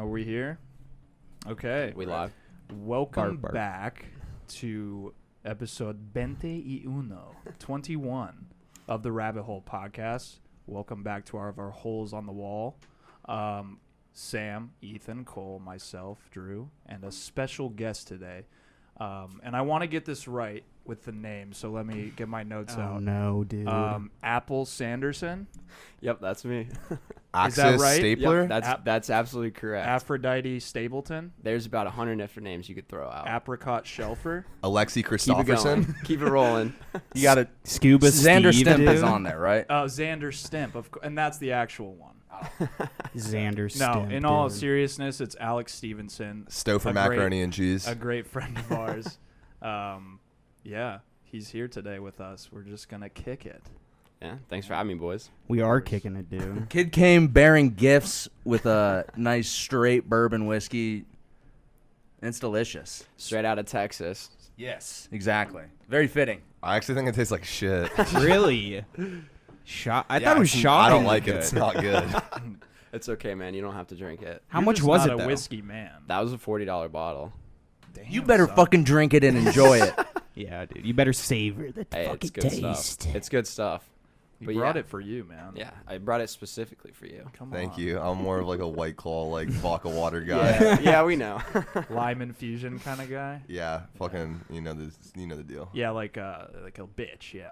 Are we here? Okay. We live. Welcome back to episode 21 of the Rabbit Hole podcast. Welcome back to our holes on the wall. Sam, Ethan, Cole, myself, Drew, and a special guest today. And I want to get this right with the name, so let me get my notes out. Oh, no, dude. Apple Sanderson. Yep, that's me. Is that right? Stapler? Yep, that's absolutely correct. Aphrodite Stapleton. There's about 100 different names you could throw out. Apricot Shelfer. Alexi Keep it Christopherson. going. Keep it rolling. You got a Scuba Xander Steve, Stimp dude. is on there, right? Oh, Xander Stimp, and that's the actual one. Xander No, Stimp, in all dude. seriousness, it's Alex Stephenson. Stouffer macaroni and cheese. A great friend of ours. Yeah, he's here today with us. We're just going to kick it. Yeah, thanks for having me, boys. We are kicking it, dude. Kid came bearing gifts with a nice straight bourbon whiskey. And it's delicious. Straight out of Texas. Yes, exactly. Very fitting. I actually think it tastes like shit. Really? I thought it was shocking. I don't like it. It's not good. It's okay, man. You don't have to drink it. How You're much just was not it, a though? whiskey man. That was a $40 bottle. Damn, You better son. fucking drink it and enjoy it. Yeah, dude. You better savor the Hey, fucking it's good taste. stuff. It's good stuff. He But brought yeah. it for you, man. Yeah, I brought it specifically for you. Come Thank on. you. I'm more of like a White Claw, like vodka water guy. Yeah, we know. Lime infusion kind of guy. Yeah, fucking, you know the deal. Yeah, like a bitch. Yeah.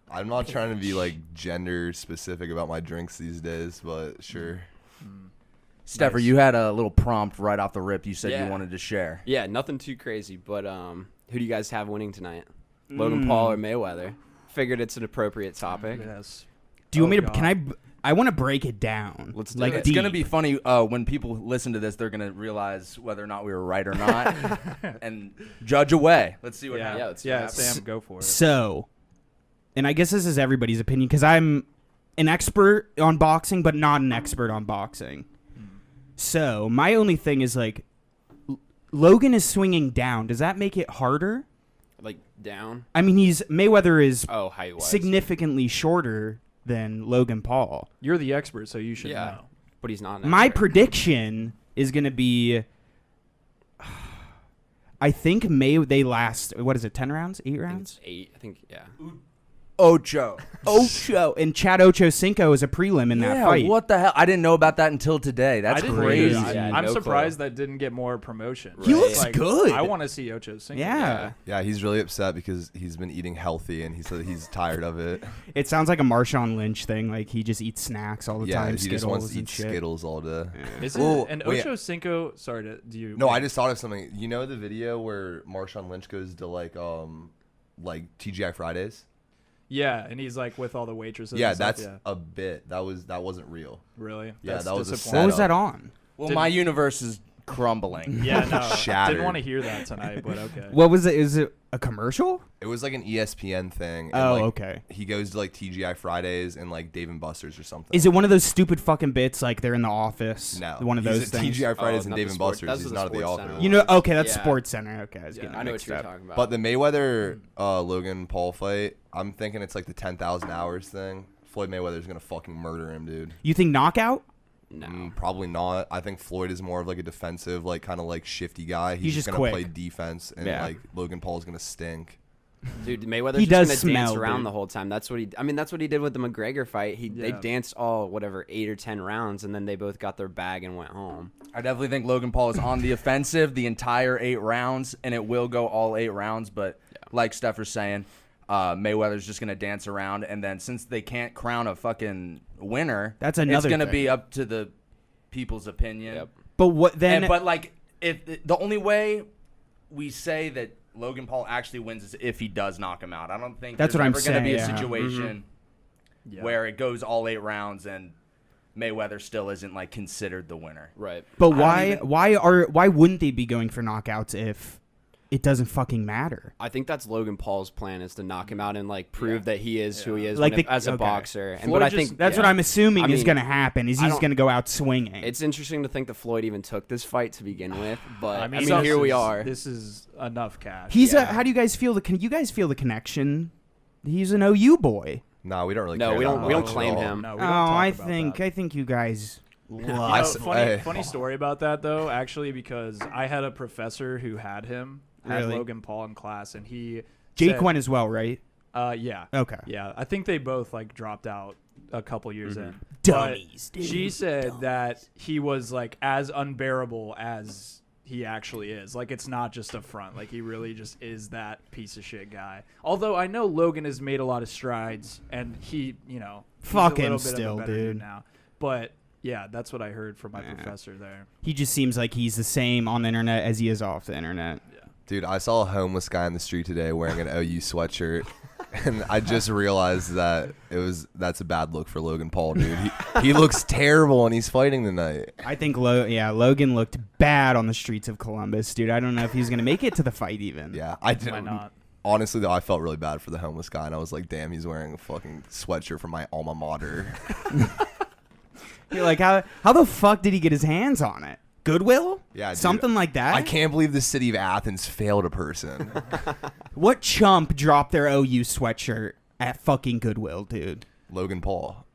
I'm not trying to be like gender specific about my drinks these days, but sure. Stepher, Nice. you had a little prompt right off the rip you said Yeah. you wanted to share. Yeah, nothing too crazy, but who do you guys have winning tonight? Logan Paul or Mayweather? Figured it's an appropriate topic. Yes. Do you want me to? God. Can I want to break it down. Let's do like it. It's going to deep. be funny when people listen to this, they're going to realize whether or not we were right or not and judge away. Let's see what Yeah, happens. let's see what happens. Sam, go for it. So, and I guess this is everybody's opinion because I'm an expert on boxing, but not an expert on boxing. So my only thing is like, Logan is swinging down. Does that make it harder? Like down? I mean, Mayweather is Oh, height-wise. significantly shorter than Logan Paul. You're the expert, so you should Yeah. know. But he's not an My expert. prediction is going to be, I think they last, what is it, 10 rounds, 8 I think rounds? it's 8. I think, yeah. Ocho. Ocho. And Chad Ochocinco is a prelim in that Yeah, fight. what the hell? I didn't know about that until today. That's I didn't crazy. either. Yeah, I'm no surprised that didn't get more promotion. He Right. looks good. I want to see Ocho Cinco. Yeah. Yeah, he's really upset because he's been eating healthy and he said he's tired of it. It sounds like a Marshawn Lynch thing. Like, he just eats snacks all the Yeah, time, he Skittles just wants to and eat shit. Skittles all day. Is it? Well, And wait. Ocho Cinco, sorry, do you? No, I just thought of something. You know the video where Marshawn Lynch goes to like TGI Fridays? Yeah, and he's like with all the waitresses. Yeah, and stuff, that's yeah. a bit. That wasn't real. Really. Yeah, That's that was a disappointing. What was setup. that on? Well, Did- my universe is crumbling. Yeah, no, Shattered. didn't want to hear that tonight, but okay. What was it? Is it a commercial? It was like an ESPN thing. And Oh, like, okay. He goes to like TGI Fridays and like Dave and Buster's or something. Is it one of those stupid fucking bits like they're in the office? No. One of He's those at things. TGI Fridays and not Dave the and sport- Buster's. that's He's the not at the Sports office. Center You know, okay, that's Yeah. Sports Center. Okay, I was Yeah, getting I know what mixed you're up. talking about. But the Mayweather Logan Paul fight, I'm thinking it's like the 10,000 hours thing. Floyd Mayweather's gonna fucking murder him, dude. You think knockout? no. Probably not. I think Floyd is more of like a defensive, like kind of like shifty guy. He's just gonna quick. play defense, and Yeah. like Logan Paul's gonna stink. Dude, Mayweather's He just does gonna dance smell, around dude. the whole time. That's what he did with the McGregor fight. They Yeah. danced all 8 or 10 rounds, and then they both got their bag and went home. I definitely think Logan Paul is on the offensive the entire 8 rounds, and it will go all 8 rounds. But like Stepher's saying, Mayweather's just going to dance around. And then since they can't crown a fucking winner, That's another it's going to thing. be up to the people's opinion. Yep. But what then? But like, if the only way we say that Logan Paul actually wins is if he does knock him out. I don't think That's there's what I'm ever going to be a saying, yeah. situation Yeah. where it goes all 8 rounds and Mayweather still isn't like considered the winner. Right. But I don't why wouldn't they be going for knockouts if it doesn't fucking matter? I think that's Logan Paul's plan, is to knock him out and like prove that he is who he is Like as a okay. boxer. And Floyd but I just- think That's what I'm assuming I is mean, going to happen. Is I he's don't- going to go out swinging? it's interesting to think that Floyd even took this fight to begin with. But I mean, this here we is- are. This is enough cash. He's yeah. how do you guys feel? Can you guys feel the connection? He's an OU boy. No, we don't really. No, care we that don't- we don't much at claim all. him. No, Oh, we don't talk I about think that. you guys. Love. Funny story about that though, actually, because I had a professor who had Really? Logan Paul in class, and he Jake said, went as well, right? Yeah. Okay. Yeah, I think they both like dropped out a couple years in. Dummies, But dude. she said that he was like as unbearable as he actually is. Like, it's not just a front. Like, he really just is that piece of shit guy. Although I know Logan has made a lot of strides, and he, you know, he's Fuck a him little bit still, of a better dude. now. But yeah, that's what I heard from my professor there. He just seems like he's the same on the internet as he is off the internet. Dude, I saw a homeless guy on the street today wearing an OU sweatshirt, and I just realized that that's a bad look for Logan Paul, dude. He looks terrible, and he's fighting tonight. I think Logan looked bad on the streets of Columbus, dude. I don't know if he's gonna make it to the fight even. Yeah, I did. Why not? Honestly, though, I felt really bad for the homeless guy, and I was like, damn, he's wearing a fucking sweatshirt from my alma mater. You're like, how the fuck did he get his hands on it? Goodwill? Yeah, dude. Something like that? I can't believe the city of Athens failed a person. What chump dropped their OU sweatshirt at fucking Goodwill, dude? Logan Paul.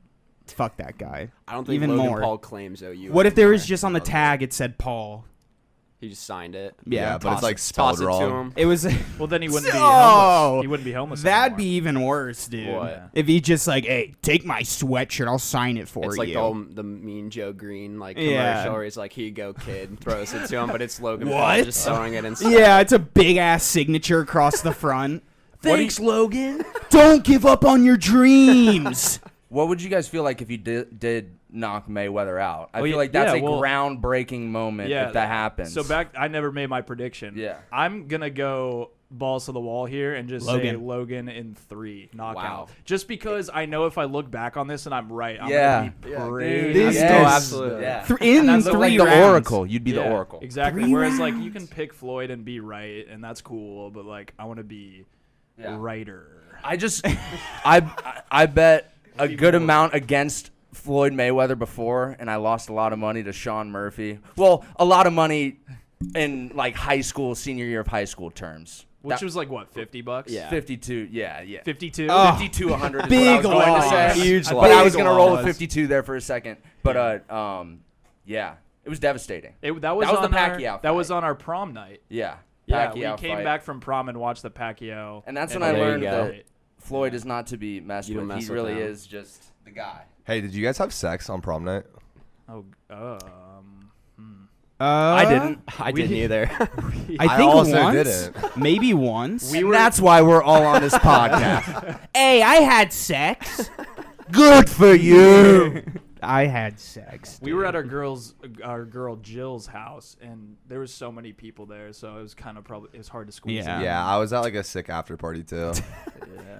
Fuck that guy. I don't think Even Logan more. Paul claims OU. What if there was anymore. just on the tag it said Paul? He just signed it. Yeah, but it's Toss like it- spelled toss it to wrong. him. It was. Well, then he wouldn't be Oh! homeless. He wouldn't be homeless That'd anymore. be even worse, dude. What? If he just like, hey, take my sweatshirt, I'll sign it for It's you. like the Mean Joe Green like commercial Yeah. where he's like, "Here you go, kid," and throws it to him, but it's Logan Paul What? just throwing it inside. Yeah, it's a big ass signature across the front. What do Thanks, Logan. Don't give up on your dreams. What would you guys feel like if you did knock Mayweather out? I Oh, feel yeah, like that's yeah, a well, groundbreaking moment if that happens. So I never made my prediction. Yeah. I'm gonna go balls to the wall here and just say Logan. Logan in 3 knockout. Wow. Just because I know if I look back on this and I'm right, I'm Yeah. gonna be Yeah, pretty. This Yeah, is- absolutely. Yeah. In And that's 3 like the rounds. Oracle. You'd be the Yeah, Oracle. Exactly. 3 Whereas like rounds. you can pick Floyd and be right, and that's cool. But like I want to be Yeah. righter. I just, I bet a good amount against Floyd Mayweather before, and I lost a lot of money to Sean Murphy. Well, a lot of money in like high school, senior year of high school terms. Which That- was like what, $50? Yeah. 52. Yeah. 52. Oh. 52, 100 is Big what I was going to loss. say. Huge But loss. I was going to roll with loss. 52 there for a second. But yeah, it was devastating. That was the on our, Pacquiao That was fight. on our prom night. Yeah. Yeah, Pacquiao we came fight. back from prom and watched the Pacquiao. And that's when and I there you learned go. that Floyd is not to be messed You don't with. mess He with really him. is just the guy. Hey, did you guys have sex on prom night? Oh, I didn't. I didn't either. I think also once, didn't. maybe once. That's why we're all on this podcast. Hey, I had sex. Good for you. I had sex. We were at our girl Jill's house, and there was so many people there, so it was kind of it was hard to squeeze. Yeah. in. Yeah, I was at like a sick after party too.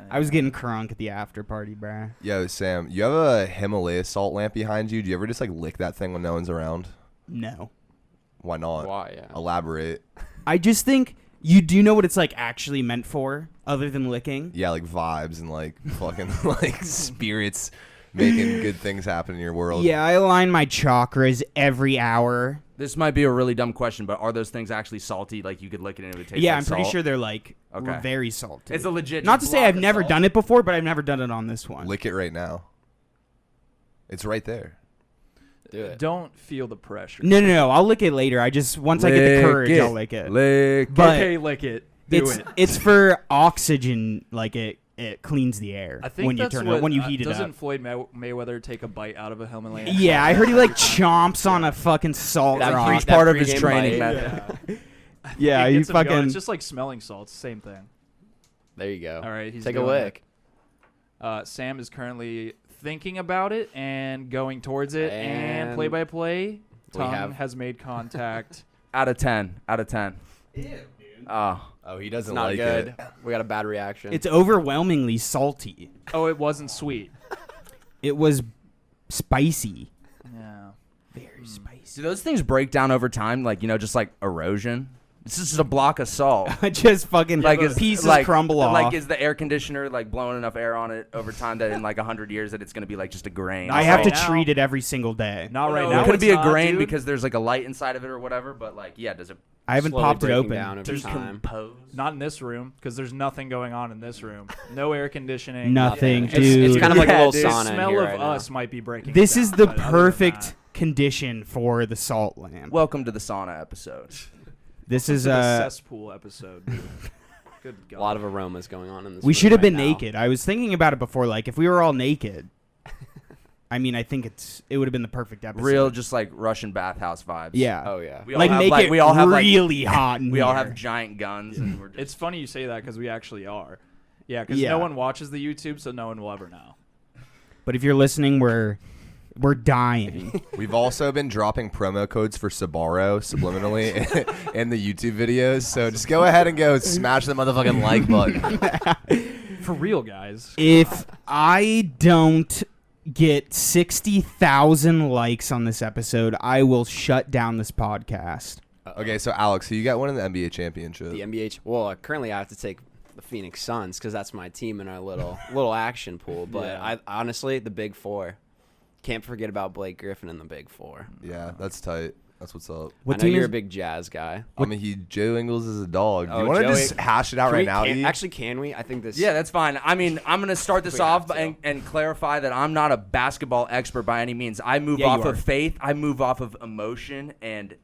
I was getting crunk at the after party, bruh. Yo, Sam, you have a Himalaya salt lamp behind you. Do you ever just like lick that thing when no one's around? No. Why not? Why? Yeah. Elaborate. I just think you do know what it's like actually meant for, other than licking. Yeah, like vibes and like fucking like spirits making good things happen in your world. Yeah, I align my chakras every hour. This might be a really dumb question, but are those things actually salty? Like you could lick it and it would taste Yeah, like I'm pretty salt? sure they're like Okay. very salty. It's a legit. Not to just say block I've of never salt. done it before, but I've never done it on this one. Lick it right now. It's right there. Do it. Don't feel the pressure. No. I'll lick it later. I just once I get the courage, I'll lick it. Lick But Okay, lick it. Do it. it's for oxygen. Like it cleans the air I think when you that's turn what, it when you heat it doesn't up. Floyd Mayweather take a bite out of a Himalaya? Yeah, I heard he like chomps on a fucking salt That rock. It's part of his pregame training bite. method. Yeah, It he gets him going. fucking. It's just like smelling salts, same thing. There you go. All right, he's Take a doing lick. Sam is currently thinking about it and going towards it. And And play-by-play, Tom have- has made contact. Out of 10. Out of 10. Ew, dude. Oh, he It's doesn't not like good. it. We got a bad reaction. It's overwhelmingly salty. Oh, it wasn't sweet. It was spicy. Yeah. Very spicy. Do those things break down over time? Like, just like erosion? It's just a block of salt. Just fucking Like pieces like, crumble off. Like, is the air conditioner like blowing enough air on it over time that in like 100 years that it's gonna be like just a grain? I have right to now. treat it every single day. Not right No, now. it could it's be a not, grain dude. because there's like a light inside of it or whatever. But like, yeah, does it I haven't slowly popped it breaking open. down over time. compose? Not in this room, because there's nothing going on in this room. No air conditioning. Nothing, It's- dude. It's kind of like a little The sauna in smell here of right now. us might be breaking. This it is down, the but other than perfect that- condition for the salt lamp. Welcome to the sauna episode. This is a cesspool episode. Dude. Good God. A lot of aromas going on in this. We room should have right been now. naked. I was thinking about it before. Like, if we were all naked, I mean, I think it would have been the perfect episode. Real, just like Russian bathhouse vibes. Yeah. Oh yeah. We all Like, have, make like, it we all have, like, really hot in We all here. have giant guns, and we're just. It's funny you say that because we actually are. Yeah, because Yeah. no one watches the YouTube, so no one will ever know. But if you're listening, we're dying. We've also been dropping promo codes for Sbarro subliminally in the YouTube videos. So just go ahead and go smash the motherfucking like button. For real, guys. If I don't get 60,000 likes on this episode, I will shut down this podcast. Okay, so Alex, who you got winning the NBA championship? The NBA. Well, currently I have to take the Phoenix Suns because that's my team in our little action pool. But Yeah. I honestly, the Big Four. Can't forget about Blake Griffin and the Big Four. Yeah, that's tight. That's what's up. What I know team you're is- a big Jazz guy. I mean, Joe Ingles is a dog. Do Oh, you want to Joe just hash it out Can right we- now? E? Actually, can we? I think this. Yeah, that's fine. I mean, I'm going to start this We off have to. and clarify that I'm not a basketball expert by any means. I move Yeah, off you of are. faith. I move off of emotion and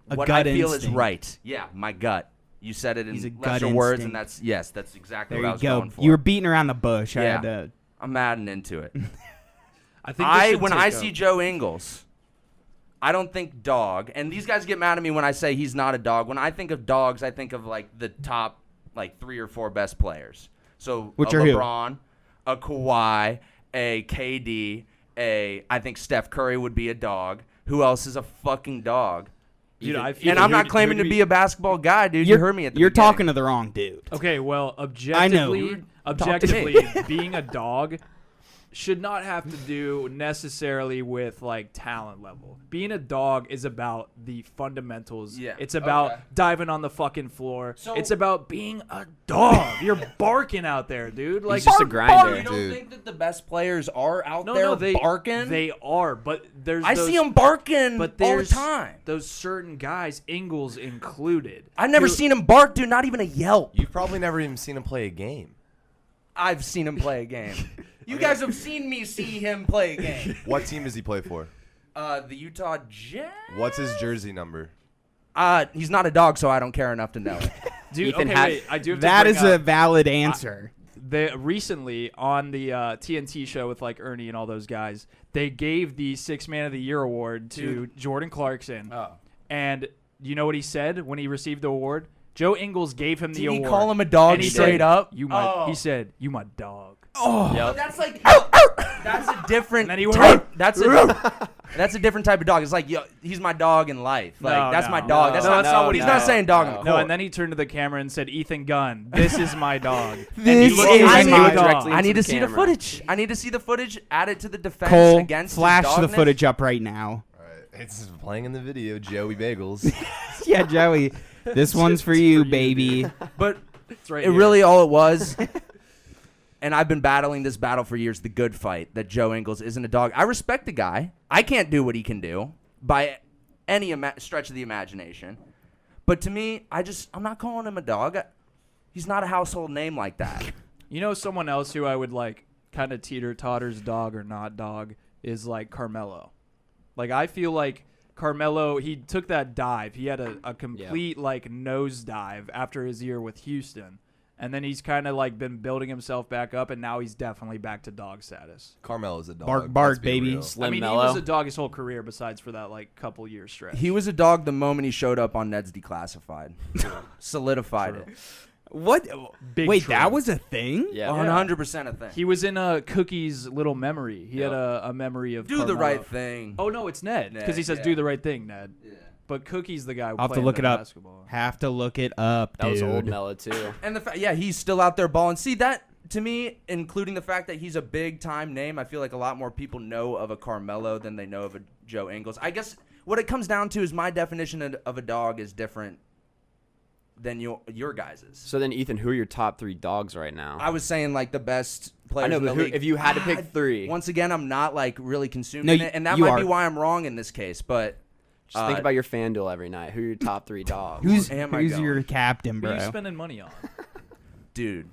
A what I gut feel is instinct. right. Yeah, my gut. You said it He's a in gut lesser words, and instinct. that's exactly There what I you was go. going for. You were beating around the bush. I Yeah. had to. I'm adding into it. I think this should When take I a- see Joe Ingles, I don't think dog. And these guys get mad at me when I say he's not a dog. When I think of dogs, I think of like the top like 3 or 4 best players. So Which a are who? LeBron, a Kawhi, a KD, I think Steph Curry would be a dog. Who else is a fucking dog? Dude, I feel And I'm not you'd- claiming you'd to be a basketball guy, dude. You heard me at the You're beginning. talking to the wrong dude. Okay, well, I know. objectively, Talk to me. being a dog should not have to do necessarily with like talent level. Being a dog is about the fundamentals. Yeah. It's about Okay. diving on the fucking floor. So- It's about being a dog. You're barking out there, dude. Like just a grinder. You don't Dude. think that the best players are out no, there no, they barking? They are, but there's I those, see them barking but all the there's time. those certain guys, Ingles included. I've never who- seen him bark, dude. Not even a yelp. You've probably never even seen him play a game. I've seen him play a game. You guys have seen me see him play a game. What team does he play for? The Utah Jazz. What's his jersey number? He's not a dog, so I don't care enough to know it. Dude, Ethan okay, had- wait, I do have to That bring is a up- valid answer. recently on the TNT show with like Ernie and all those guys, they gave the 6th Man of the Year award to Jordan Clarkson. Oh. And you know what he said when he received the award? Joe Ingles gave him the Did he award. call him a dog and he straight said, up? You my, Oh. He said, "You my dog." But that's like that's a different And then he went, type. That's a different type of dog. It's like yo, he's my dog in life. Like No, that's no. my dog. No, That's not what he's not saying dog in the court. No, and then he turned to the camera and said, "Ethan Gunn, this is my dog." This And he looked is right my into the dog. dog. I need to the see the camera. footage. I need to see the footage. Add it to the defense Cole, against his flash the dogness. footage up right now. All right, it's playing in the video. Joey Bagels. Yeah, Joey, this one's for you, baby. But It's right it here. really all it was. And I've been battling this battle for years, the good fight, that Joe Ingles isn't a dog. I respect the guy. I can't do what he can do by any stretch of the imagination. But to me, I'm not calling him a dog. He's not a household name like that. You know, someone else who I would like kind of teeter-totters dog or not dog is like Carmelo. Like I feel like Carmelo, he took that dive. He had a complete like nose dive after his year with Houston. And then he's kind of like been building himself back up, and now he's definitely back to dog status. Carmelo's a dog. Bark, bark, let's be baby. real. Slim I mean, Mellow. he was a dog his whole career, besides for that like couple year stretch. He was a dog the moment he showed up on Ned's Declassified. Solidified it. What? Big Wait, true. that was a thing? Yeah. 100% a thing. He was in Cookie's little memory. He had a memory of Do the Carmelo. right thing. Oh no, it's Ned because he Ned, says yeah. do the right thing, Ned. Yeah. But Cookie's the guy. I'll have to playing look the it up. basketball. Have to look it up, That dude. was old Mellow too. And the yeah, he's still out there balling. See that to me, including the fact that he's a big time name. I feel like a lot more people know of a Carmelo than they know of a Joe Ingles. I guess what it comes down to is my definition of a dog is different than your guys's. So then, Ethan, who are your top 3 dogs right now? I was saying like the best players I know, in the but who, league. if you had to pick 3, Once again, I'm not like really consuming No, it, and that you might are. be why I'm wrong in this case. But just think about your FanDuel every night. Who are your top 3 dogs? Who's Am I who's going? your captain, Who are you bro? spending money on? dude,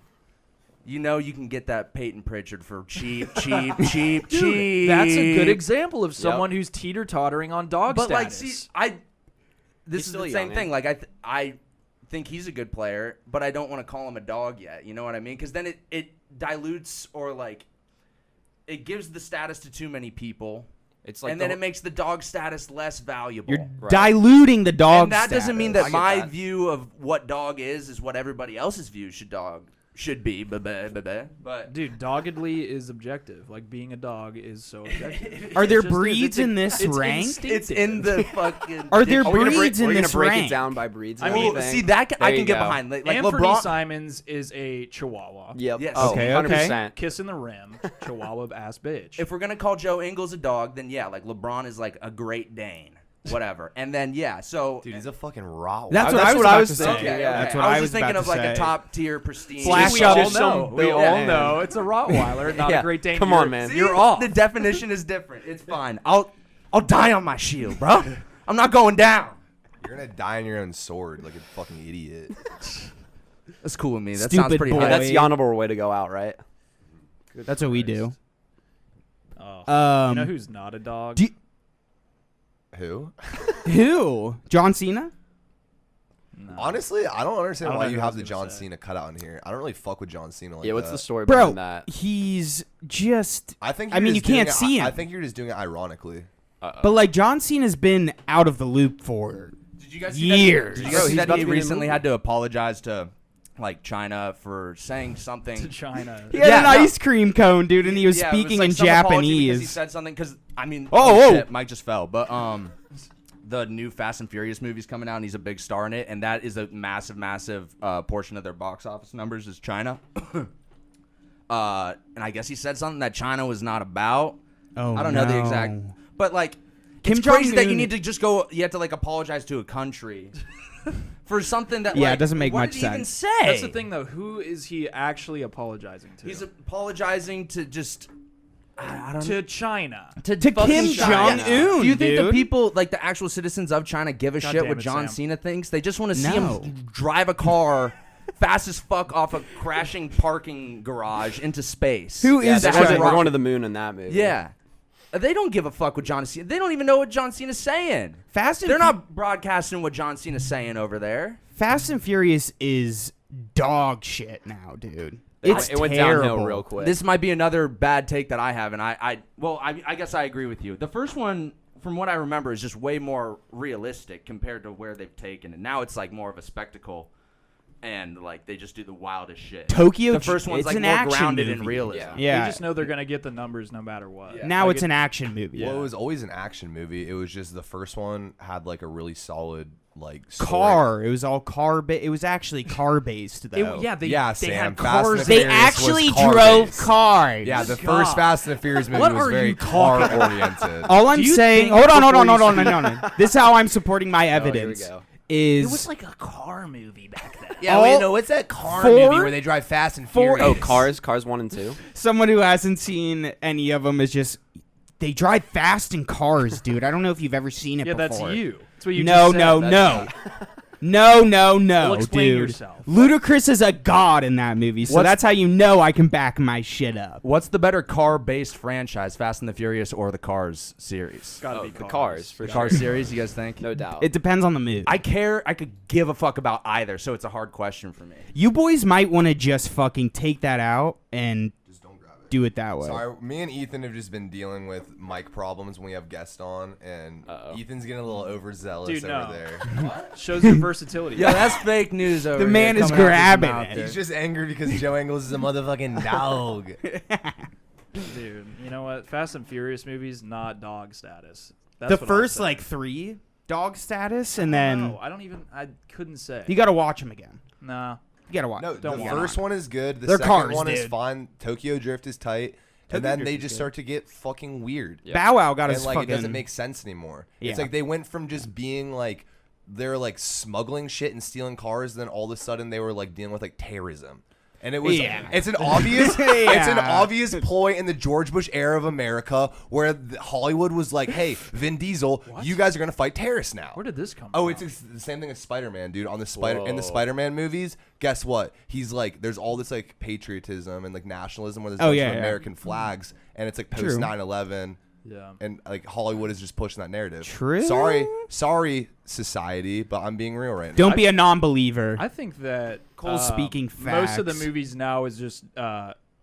You know you can get that Peyton Pritchard for cheap. Dude, That's a good example of someone who's teeter-tottering on dog But status. like, see, this He's is still the same young, thing. Like I think he's a good player, but I don't want to call him a dog yet. You know what I mean? Because then it dilutes or like it gives the status to too many people. It's like and then it makes the dog status less valuable. You're diluting the dog and that doesn't mean that I get my that. view of what dog is what everybody else's view should be. But Dude, doggedly is objective. Like, being a dog is so objective. Are there It just is. breeds in this it's rank? instinctive. it's in the fucking. Are there We're breeds in gonna this break rank? it down by breeds. I and mean, everything. see that I There can you get go. behind. Like Anthony LeBron. Simons is a Chihuahua. Yep. Yes. Oh, Okay, 100%. Kissing the rim, Chihuahua ass bitch. If we're gonna call Joe Ingles a dog, then yeah, like LeBron is like a Great Dane, whatever. And then yeah, so Dude, he's a fucking Rottweiler. That's That's what what I I was was about to say. thinking, yeah, yeah. That's what I was I just thinking about of to like say. a top tier pristine. Flash we up all just know. some We built all man. know it's a Rottweiler, not Yeah. a Great Dane. Come on, You're- man. See, You're off. The definition is different. It's fine. I'll die on my shield, bro. I'm not going down. You're gonna die on your own sword like a fucking idiot. That's cool with me. That Stupid sounds pretty boy. Yeah, high. that's the honorable way to go out, right? That's what we do. Oh. Um, You know who's not a dog? do you- Who? Who? John Cena? No. Honestly, I don't understand I don't why know you who I have was the gonna John say. Cena cutout in here. I don't really fuck with John Cena like Yeah, what's that. the story Bro, behind that? he's just. I think. I you're mean, just you can't doing see I him. think you're just doing it ironically. But like John Cena's been out of the loop for Did you guys years. Did you Bro, guys see he's that about he to be in a recently movie. had to apologize to like China for saying to something? China. He had Yeah, an no. ice cream cone, dude, and he was Yeah, it was, speaking like, in some apology because he Japanese. said something because I mean, Oh, shit, Mike just fell. But the new Fast and Furious movie's coming out, and he's a big star in it, and that is a massive portion of their box office numbers is China. And I guess he said something that China was not about. Oh, I don't know the no. exact, but like Kim it's crazy that you Jong-un- need to just go. You have to like apologize to a country for something that Yeah, like, it doesn't make what much did he even sense. say? That's the thing, though. Who is he actually apologizing to? He's apologizing to just I don't to China. To fucking Kim China. Jong-un, Do you think the dude. people, like the actual citizens of China, give a God shit damn what it, John Sam. Cena thinks? They just want to see No. him drive a car fast as fuck off a crashing parking garage into space. Who Yeah, is they're China? going, we're going to the moon in that movie. Yeah. They don't give a fuck what John Cena. They don't even know what John Cena's saying. Fast and They're Fu- not broadcasting what John Cena's saying over there. Fast and Furious is dog shit now, dude. It's it went terrible. downhill real quick. This might be another bad take that I have, and I guess I agree with you. The first one, from what I remember, is just way more realistic compared to where they've taken it. Now it's like more of a spectacle, and like they just do the wildest shit. Tokyo The first one's it's like an more action grounded in movie. realism. Yeah. They just know they're gonna get the numbers no matter what. Yeah. Now Like it's an action movie. Well, it was always an action movie. It was just the first one had like a really solid like story. Car. It was all car. It was actually car based though. Yeah, they Yeah, they Sam, had Fast and cars. the They Furious was actually car drove based. cars. Yeah, the God. first Fast and the Furious movie What was are very you car talking oriented. All I'm Do you saying. think Hold on, hold on, before hold you on, hold on. This is how I'm supporting my here we evidence. go. Is It was like a car movie back then. Yeah, All- wait, no, what's that car four- movie where they drive fast and four- furious? Oh, Cars 1 and 2. someone who hasn't seen any of them is just they drive fast in cars, dude. I don't know if you've ever seen it Yeah, before. that's you. That's what you No, just said. no, That's no. No, Well, explain dude. yourself. Ludacris is a god in that movie, so What's- that's how you know I can back my shit up. What's the better car-based franchise, Fast and the Furious or the Cars series? Gotta Oh, be the Cars, for The sure. Cars series, you guys think? No doubt. It depends on the movie. I could give a fuck about either, so it's a hard question for me. You boys might want to just fucking take that out and Just don't grab it. do it that way. Sorry, me and Ethan have just been dealing with mic problems when we have guests on, and Ethan's getting a little overzealous Dude, over no. there. Shows your versility. Yo, that's fake news over The here man is coming out his grabbing mouth it. there. He's just angry because Joe Ingles is a motherfucking dog. Dude, you know what? Fast and Furious movies, not dog status. That's The what I'm first saying. like 3 dog status, and then No, I couldn't say. you got to watch them again. Nah. You got to watch. No, Don't the want first one is good. The They're second cars, one is dude. fine. Tokyo Drift is tight. Tokyo And then Drift they is just good. start to get fucking weird. Yeah. Bow Wow got And his like fucking. it doesn't make sense anymore. Yeah. It's like they went from just being like they're like smuggling shit and stealing cars, then all of a sudden they were like dealing with like terrorism. And it was Yeah. it's an obvious it's an Yeah. obvious ploy in the George Bush era of America where Hollywood was like, hey, Vin Diesel, you guys are gonna fight terrorists now. Where did this come Oh, from? it's the same thing as Spider-Man, dude. On the in the Whoa. Spider-Man movies, guess what? He's like, there's all this like patriotism and like nationalism where there's Oh, bunch yeah, of yeah. American flags, and it's like post True. 9/11, Yeah. and like Hollywood is just pushing that narrative. True. Sorry, society, but I'm being real right now. Don't be a non-believer. I think that Cole's speaking most of the facts. movies now is just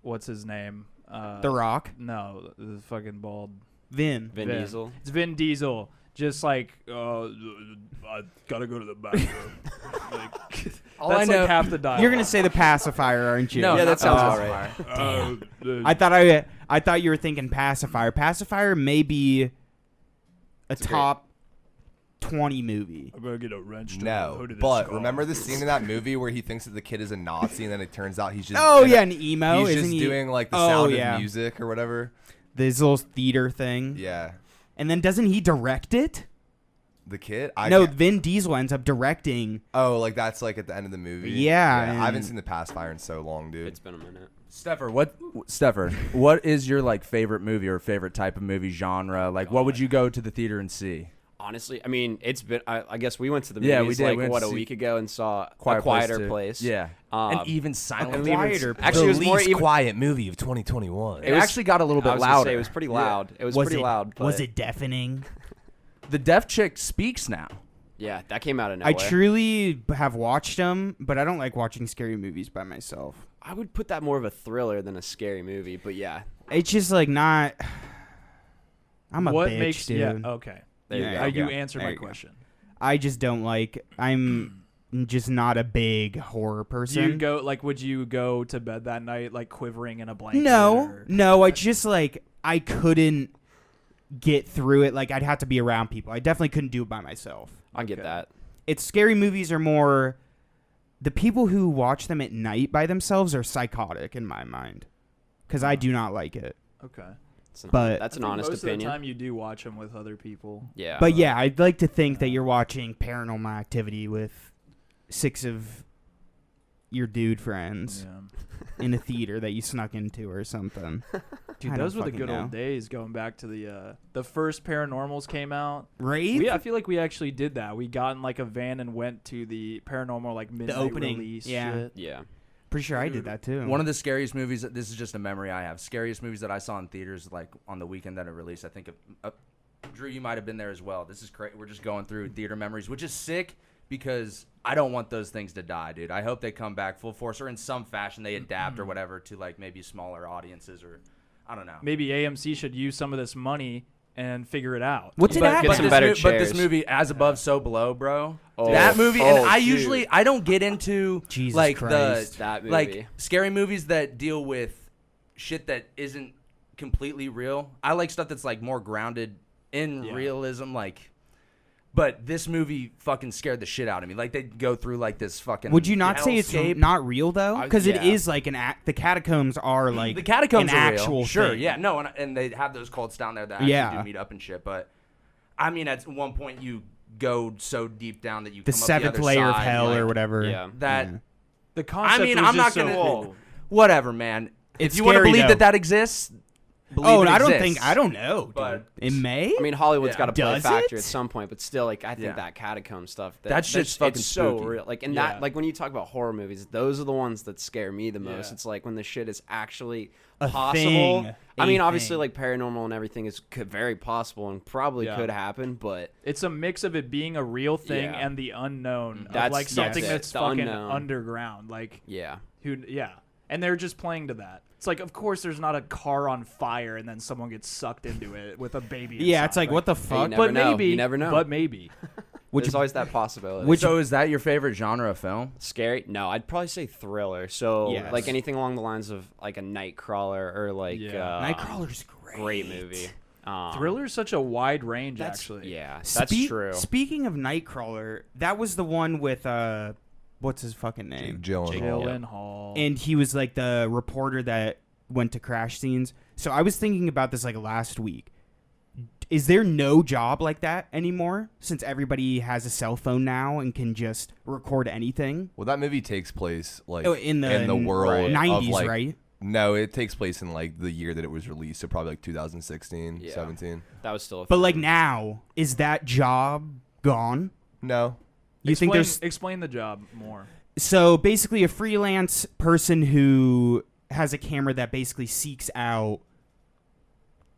what's his name? The Rock. No, the fucking bald Vin. Vin Diesel. It's Vin Diesel. Just like I gotta go to the bathroom. Like, All that's I know- like half the dialogue. You're gonna say the pacifier, aren't you? No, Yeah, not that sounds pacifier. all right. I thought you were thinking pacifier. Pacifier may be a top 20 movie. I'm gonna get a wrench. To the No, hood of this but car. remember the scene in that movie where he thinks that the kid is a Nazi, and then it turns out he's just An emo. he's Isn't just he? doing like the Oh, sound yeah. of music or whatever. This little theater thing. Yeah, And then doesn't he direct it? the kid. No, Vin Diesel ends up directing. Oh, like that's like at the end of the movie. Yeah, I haven't and- seen the Pacifier in so long, dude. It's been a minute. Steffer, what is your like favorite movie or favorite type of movie genre? Like, what would you go to the theater and see? Honestly, I mean, it's been. I guess we went to the Yeah, movies we did. like We went what to a see week ago and saw Quiet a quieter too. place. Yeah, and even silent. and even- Quieter Actually, it was more even. quiet movie of 2021. It actually got a little I bit was gonna louder. say it was pretty loud. It was pretty loud. But Was it deafening? The deaf chick speaks now. Yeah, that came out of I nowhere. truly have watched them, but I don't like watching scary movies by myself. I would put that more of a thriller than a scary movie. But yeah, It's just like not. I'm a what bitch, makes dude. yeah okay. there you Yeah, go. You Yeah. answered There my you go. question. I just don't like. I'm just not a big horror Do person. you go like? Would you go to bed that night like quivering in a blanket? No, or- no. I just like I couldn't get through it. Like I'd have to be around people. I definitely couldn't do it by myself. I get Okay. that. It's scary movies are more. The people who watch them at night by themselves are psychotic in my mind, because I do not like it. Okay. But- That's an I think honest most opinion. of the time you do watch them with other people. Yeah. But yeah, I'd like to think that you're watching Paranormal Activity with 6 of your dude friends Yeah. in a theater that you snuck into or something. Dude, I those don't were the fucking good know. old days. Going back to the first Paranormals came out. Right? I feel like we actually did that. We got in like a van and went to the Paranormal like midnight opening, release. yeah. Shit. Yeah. Pretty sure I did that too. One of the scariest movies. This is just a memory I have. Scariest movies that I saw in theaters, like on the weekend that it released. I think, Drew, you might have been there as well. This is crazy. We're just going through theater memories, which is sick because I don't want those things to die, dude. I hope they come back full force or in some fashion they adapt or whatever to like maybe smaller audiences or I don't know. Maybe AMC should use some of this money and figure it out. What's it But, at? Get but, some this better but this chairs. movie, As Above, So Below, bro. Oh, That movie, and I dude. usually I don't get into Jesus like Christ. That movie. like scary movies that deal with shit that isn't completely real. I like stuff that's like more grounded in Yeah. realism, like. But this movie fucking scared the shit out of me. Like they go through like this fucking. Would you not say it's hellscape. not real though? Because yeah. it is like an act. The catacombs are like The catacombs an are actual real. Sure, thing. yeah, no, and they have those cults down there that actually Yeah. do meet up and shit. But I mean, at one point you go so deep down that you The come up seventh the other layer of side, hell like, or whatever. Yeah. That Yeah. The concept. I mean, was I'm just not gonna. so cool. Whatever, man. It's if you want to scary, believe though. that exists, believe Oh, it and I don't exists. think I don't know. Dude. But- It may. I mean, Hollywood's Yeah. got to play Does factor it? at some point, but still, like, I think Yeah. that catacomb stuff. That shit's fucking it's so spooky. real. Like, and Yeah. that, like, when you talk about horror movies, those are the ones that scare me the most. Yeah. It's like when the shit is actually A possible. thing. I mean, A obviously, thing. like paranormal and everything is very possible and probably Yeah. could happen, but It's a mix of it being a real thing Yeah. and the unknown. Of That's- like something that's it. that's The fucking unknown. underground. Like yeah. yeah. And they're just playing to that. It's like, of course, there's not a car on fire and then someone gets sucked into it with a baby. Yeah, inside. it's like what the fuck? never But know. maybe, You never know. But maybe. There's always that possibility. Which- So is that your favorite genre of film? Scary? No, I'd probably say thriller. So Yes. like anything along the lines of like a Nightcrawler or like Yeah. Nightcrawler's great. great movie. Thriller's such a wide range, That's actually. yeah, that's true. Speaking of Nightcrawler, that was the one with what's his fucking name? Gyllenhaal. And he was like the reporter that went to crash scenes. So I was thinking about this like last week. is there no job like that anymore since everybody has a cell phone now and can just record anything? Well, that movie takes place like In the world 90s, of, like, right? No, it takes place in like the year that it was released, so probably like 2016, Yeah. 17. That was still. But like now, is that job gone? No. You think there's explain the job more? so basically a freelance person who has a camera that basically seeks out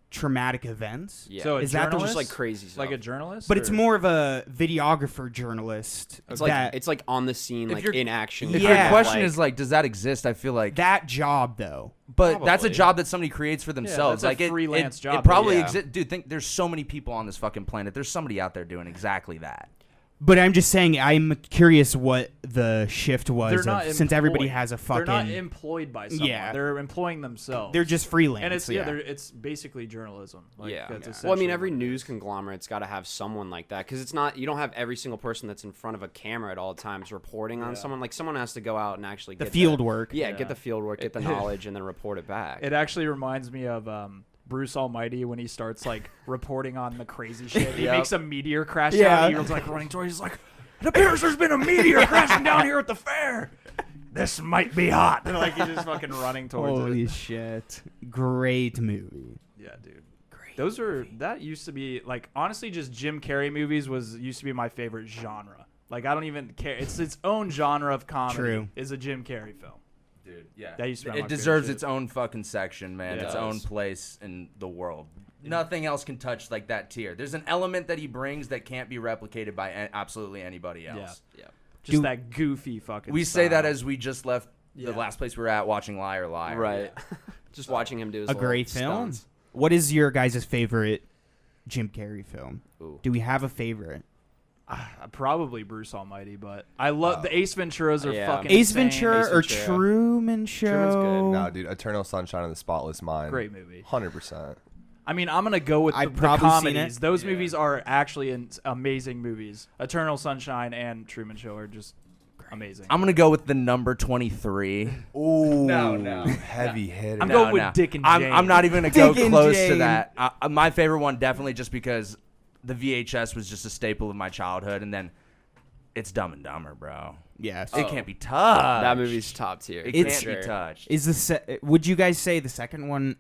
traumatic events? Yeah. So Is that the- just like crazy stuff? Like a journalist? But it's or- more of a videographer journalist. It's that, like on the scene, If like you're- in action. If Yeah. your question like, is like, does that exist? I feel like that job though. But that's a Probably. job that somebody creates for themselves. that's a like freelance it job, probably yeah. exists. Dude, think there's so many people on this fucking planet. There's somebody out there doing exactly that. But I'm just saying, I'm curious what the shift was They're not since everybody employed. has a fucking. They're not employed by someone. Yeah. They're employing themselves. They're just freelance. and it's it's basically journalism. Like, Yeah. that's Well, I mean, essentially every what it news is. conglomerate's got to have someone like that because it's not. You don't have every single person that's in front of a camera at all times reporting on someone. Like someone has to go out and actually the get field work. Yeah, Yeah. get the field work, get the knowledge, and then report it back. It actually reminds me of Bruce Almighty when he starts like reporting on the crazy shit. He Yep. makes a meteor crash Yeah. down. And he was like running towards. He's like, "It appears there's been a meteor crashing down here at the fair. This might be hot." And like he's just fucking running towards Holy it. shit! Great movie. Yeah, dude. That used to be like honestly just Jim Carrey movies used to be my favorite genre. Like I don't even care. It's its own genre of comedy. True. Is a Jim Carrey film. Dude, yeah. That used to be my it favorite deserves shit. its own fucking section, man. Yeah, its it own does. place in the world. Nothing else can touch like that tier. There's an element that he brings that can't be replicated by absolutely anybody else. yeah. Just Dude. that goofy fucking. We say that style. as we just left Yeah. the last place we were at watching Liar Liar. Right. Just watching him do his A little great film. stunts. What is your guys' favorite Jim Carrey film? Ooh. Do we have a favorite? Probably Bruce Almighty, but I love the Ace Venturas are Yeah. fucking Ace insane. Ventura Ace or Ventura. Truman Show? Truman's good. No, dude, Eternal Sunshine of the Spotless Mind. Great movie. 100%. I mean, I'm gonna go with I've the probably seen comedies. it. Those movies are actually amazing movies. Eternal Sunshine and Truman Show are just amazing. I'm gonna go with the number 23. Ooh. No. Heavy hitter. I'm going with Dick and I'm not even gonna go Dick and close to Jane. that. My favorite one definitely just because the VHS was just a staple of my childhood, and then it's Dumb and Dumber, bro. Yes. It can't be touched. That movie's top tier. It It's- can't be touched. Is would you guys say the second one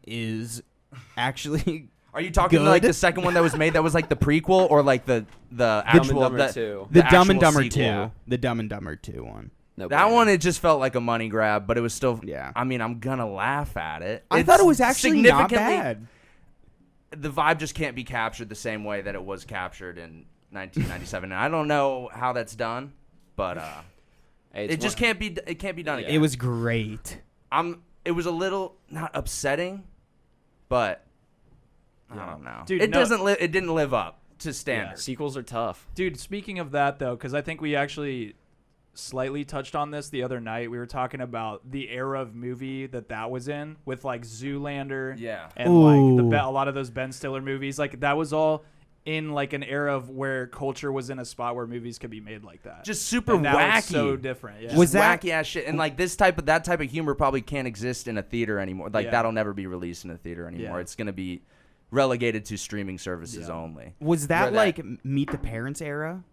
actually Are you talking like good? the second one that was made that was like the prequel or like the Dumb actual and Dumber the, 2. the Dumb and actual Dumber sequel? 2? The Dumb and Dumber 2 one. No That brainer. one, it just felt like a money grab, but it was still. Yeah. I mean, I'm gonna laugh at it. I It's thought it was actually not significantly- bad. The vibe just can't be captured the same way that it was captured in 1997, and I don't know how that's done, but Hey, it's it just can't be. It can't be done again. It was great. It was a little not upsetting, but I don't know. Dude, it no- doesn't. It didn't live up to standards. Sequels are tough. Dude, speaking of that though, because I think we actually slightly touched on this the other night. We were talking about the era of movie that was in with like Zoolander, Yeah. and like Ooh. a lot of those Ben Stiller movies. Like that was all in like an era of where culture was in a spot where movies could be made like that. Just super And now wacky. it's so different. Yeah. Was that- wacky ass shit, and like that type of humor probably can't exist in a theater anymore. Like Yeah. that'll never be released in a theater anymore. Yeah. It's gonna be relegated to streaming services Yeah. only. Was that Where that- like Meet the Parents era?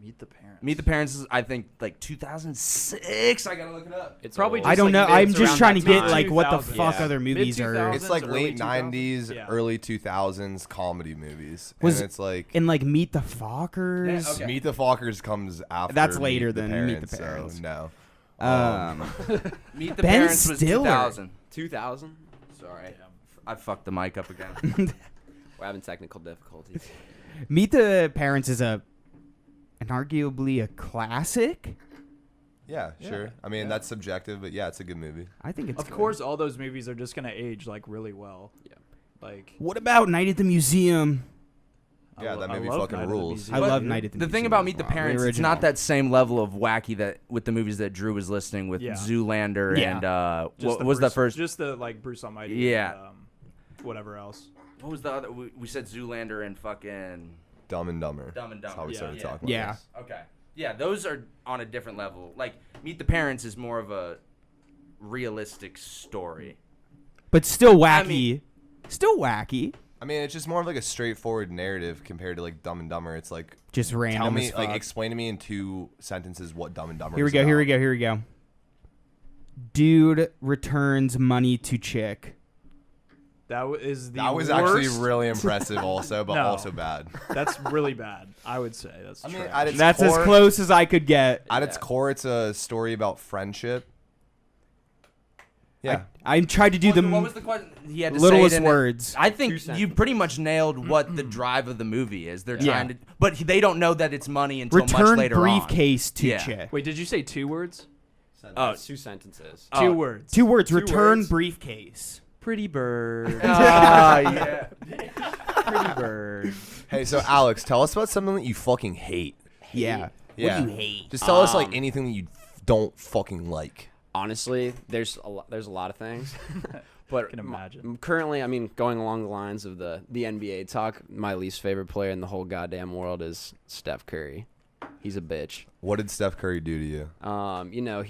Meet the Parents? Meet the Parents is I think like 2006. I gotta look it up. It's Probably old. I don't like know. mid- I'm it's just around trying to that get time. like what the 2000s. fuck Yeah. other movies are. Mid-2000s. It's like early late 90s, 2000s? Yeah. early 2000s comedy movies. Was- and it's like And like Meet the Fockers. Yeah, okay. Meet the Fockers comes after. That's later than Meet the so Parents. no. Meet the Ben Parents was Stiller. 2000. 2000. Sorry, I fucked the mic up again. We're having technical difficulties. Meet the Parents is an arguably a classic. Yeah, sure. I mean, that's subjective, but yeah, it's a good movie. I think it's Of good. course, all those movies are just gonna age like really well. Yeah. Like What about Night at the Museum? Yeah, that movie love fucking Night at the rules. Museum. I But love Night at the The Museum. thing about as Meet the well. Parents, it's original. not that same level of wacky that with the movies that Drew was listing with Yeah. Zoolander Yeah. and Just what the was the Bruce- first? Just the like Bruce Almighty. Yeah. And, whatever else. What was the other? We said Zoolander and fucking Dumb and Dumber. Dumb and That's how Dumber. we Yeah. started Yeah. talking about Yeah. this. Okay. Yeah, those are on a different level. Like Meet the Parents is more of a realistic story. But still wacky. I mean- still wacky. I mean, it's just more of like a straightforward narrative compared to like Dumb and Dumber. It's like Just random. tell me, as like, fuck. explain to me in 2 sentences what Dumb and Dumber. Here we is go. about. Here we go. Dude returns money to chick. That was That was worst. actually really impressive, also, but No. also bad. That's really bad. I would say that's. I mean, trash. at its That's core, as close as I could get. At its core, it's a story about friendship. Yeah. I tried to do the What was the question? He had to littlest say it in words. I 2 think you sentences. pretty much nailed what the drive of the movie is. They're Yeah. trying to, but they don't know that it's money until much Return later briefcase to Yeah. chick. Wait, did you say 2 words? Oh, 2 sentences. Two words. 2 words. 2 Return words. briefcase. Pretty bird. Yeah. Pretty bird. Hey, so Alex, tell us about something that you fucking hate. Yeah. Yeah. What do you hate? Just tell us like anything that you don't fucking like. Honestly, there's a lot of things. But Can imagine. Currently, I mean, going along the lines of the NBA talk, my least favorite player in the whole goddamn world is Steph Curry. He's a bitch. What did Steph Curry do to you? You know,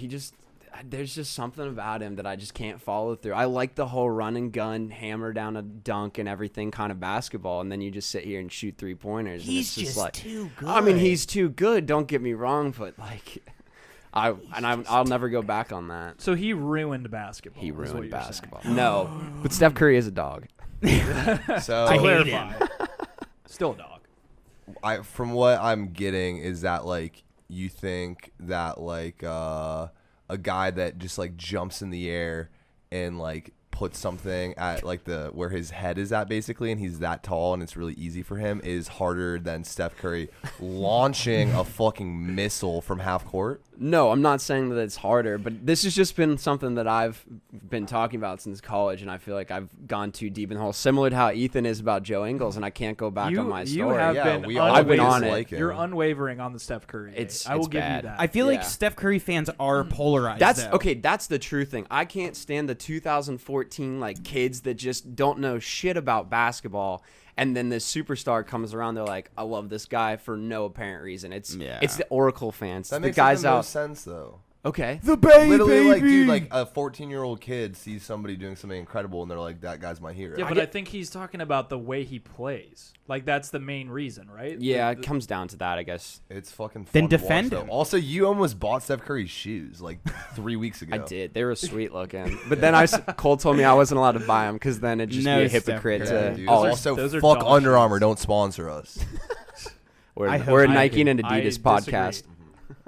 there's just something about him that I just can't follow through. I like the whole run and gun, hammer down a dunk and everything kind of basketball, and then you just sit here and shoot 3-pointers. He's and it's just like, too good. I mean, he's too good. Don't get me wrong, but like, I'll never go back on that. So he ruined basketball. He is what ruined you're basketball. No, but Steph Curry is a dog. So I hate Clarify. him. Still a dog. from what I'm getting is that like you think that like a guy that just like jumps in the air and like puts something at like the where his head is at basically, and he's that tall and it's really easy for him, is harder than Steph Curry launching a fucking missile from half court. No, I'm not saying that it's harder, but this has just been something that I've been talking about since college, and I feel like I've gone too deep in the hole, similar to how Ethan is about Joe Ingles, and I can't go back on my story. You have Yeah, been we all I've been unwavering. on it. like him. You're unwavering on the Steph Curry. It's- I will it's give bad. you that. I feel like Yeah. Steph Curry fans are polarized. That's though. okay. That's the true thing. I can't stand the 2014 like kids that just don't know shit about basketball, and then this superstar comes around. They're like, "I love this guy for no apparent reason." It's the Oracle fans. That The makes guys the out. most sense though. Okay. The baby. Literally, like, dude, like a 14-year-old kid sees somebody doing something incredible, and they're like, "That guy's my hero." yeah, but I think he's talking about the way he plays. Like that's the main reason, right? Yeah, The- it comes down to that, I guess. It's fucking fun Then to defend watch, him. though. Also, you almost bought Steph Curry's shoes like 3 weeks ago. I did. They were sweet looking, but then Cole told me I wasn't allowed to buy them because then it'd just No, be a Steph hypocrite Curry. Yeah, to. dude. Oh, Also, those are fuck dog Under shoes. Armour. Don't sponsor us. we're I a hope- Nike and I Adidas disagree. podcast.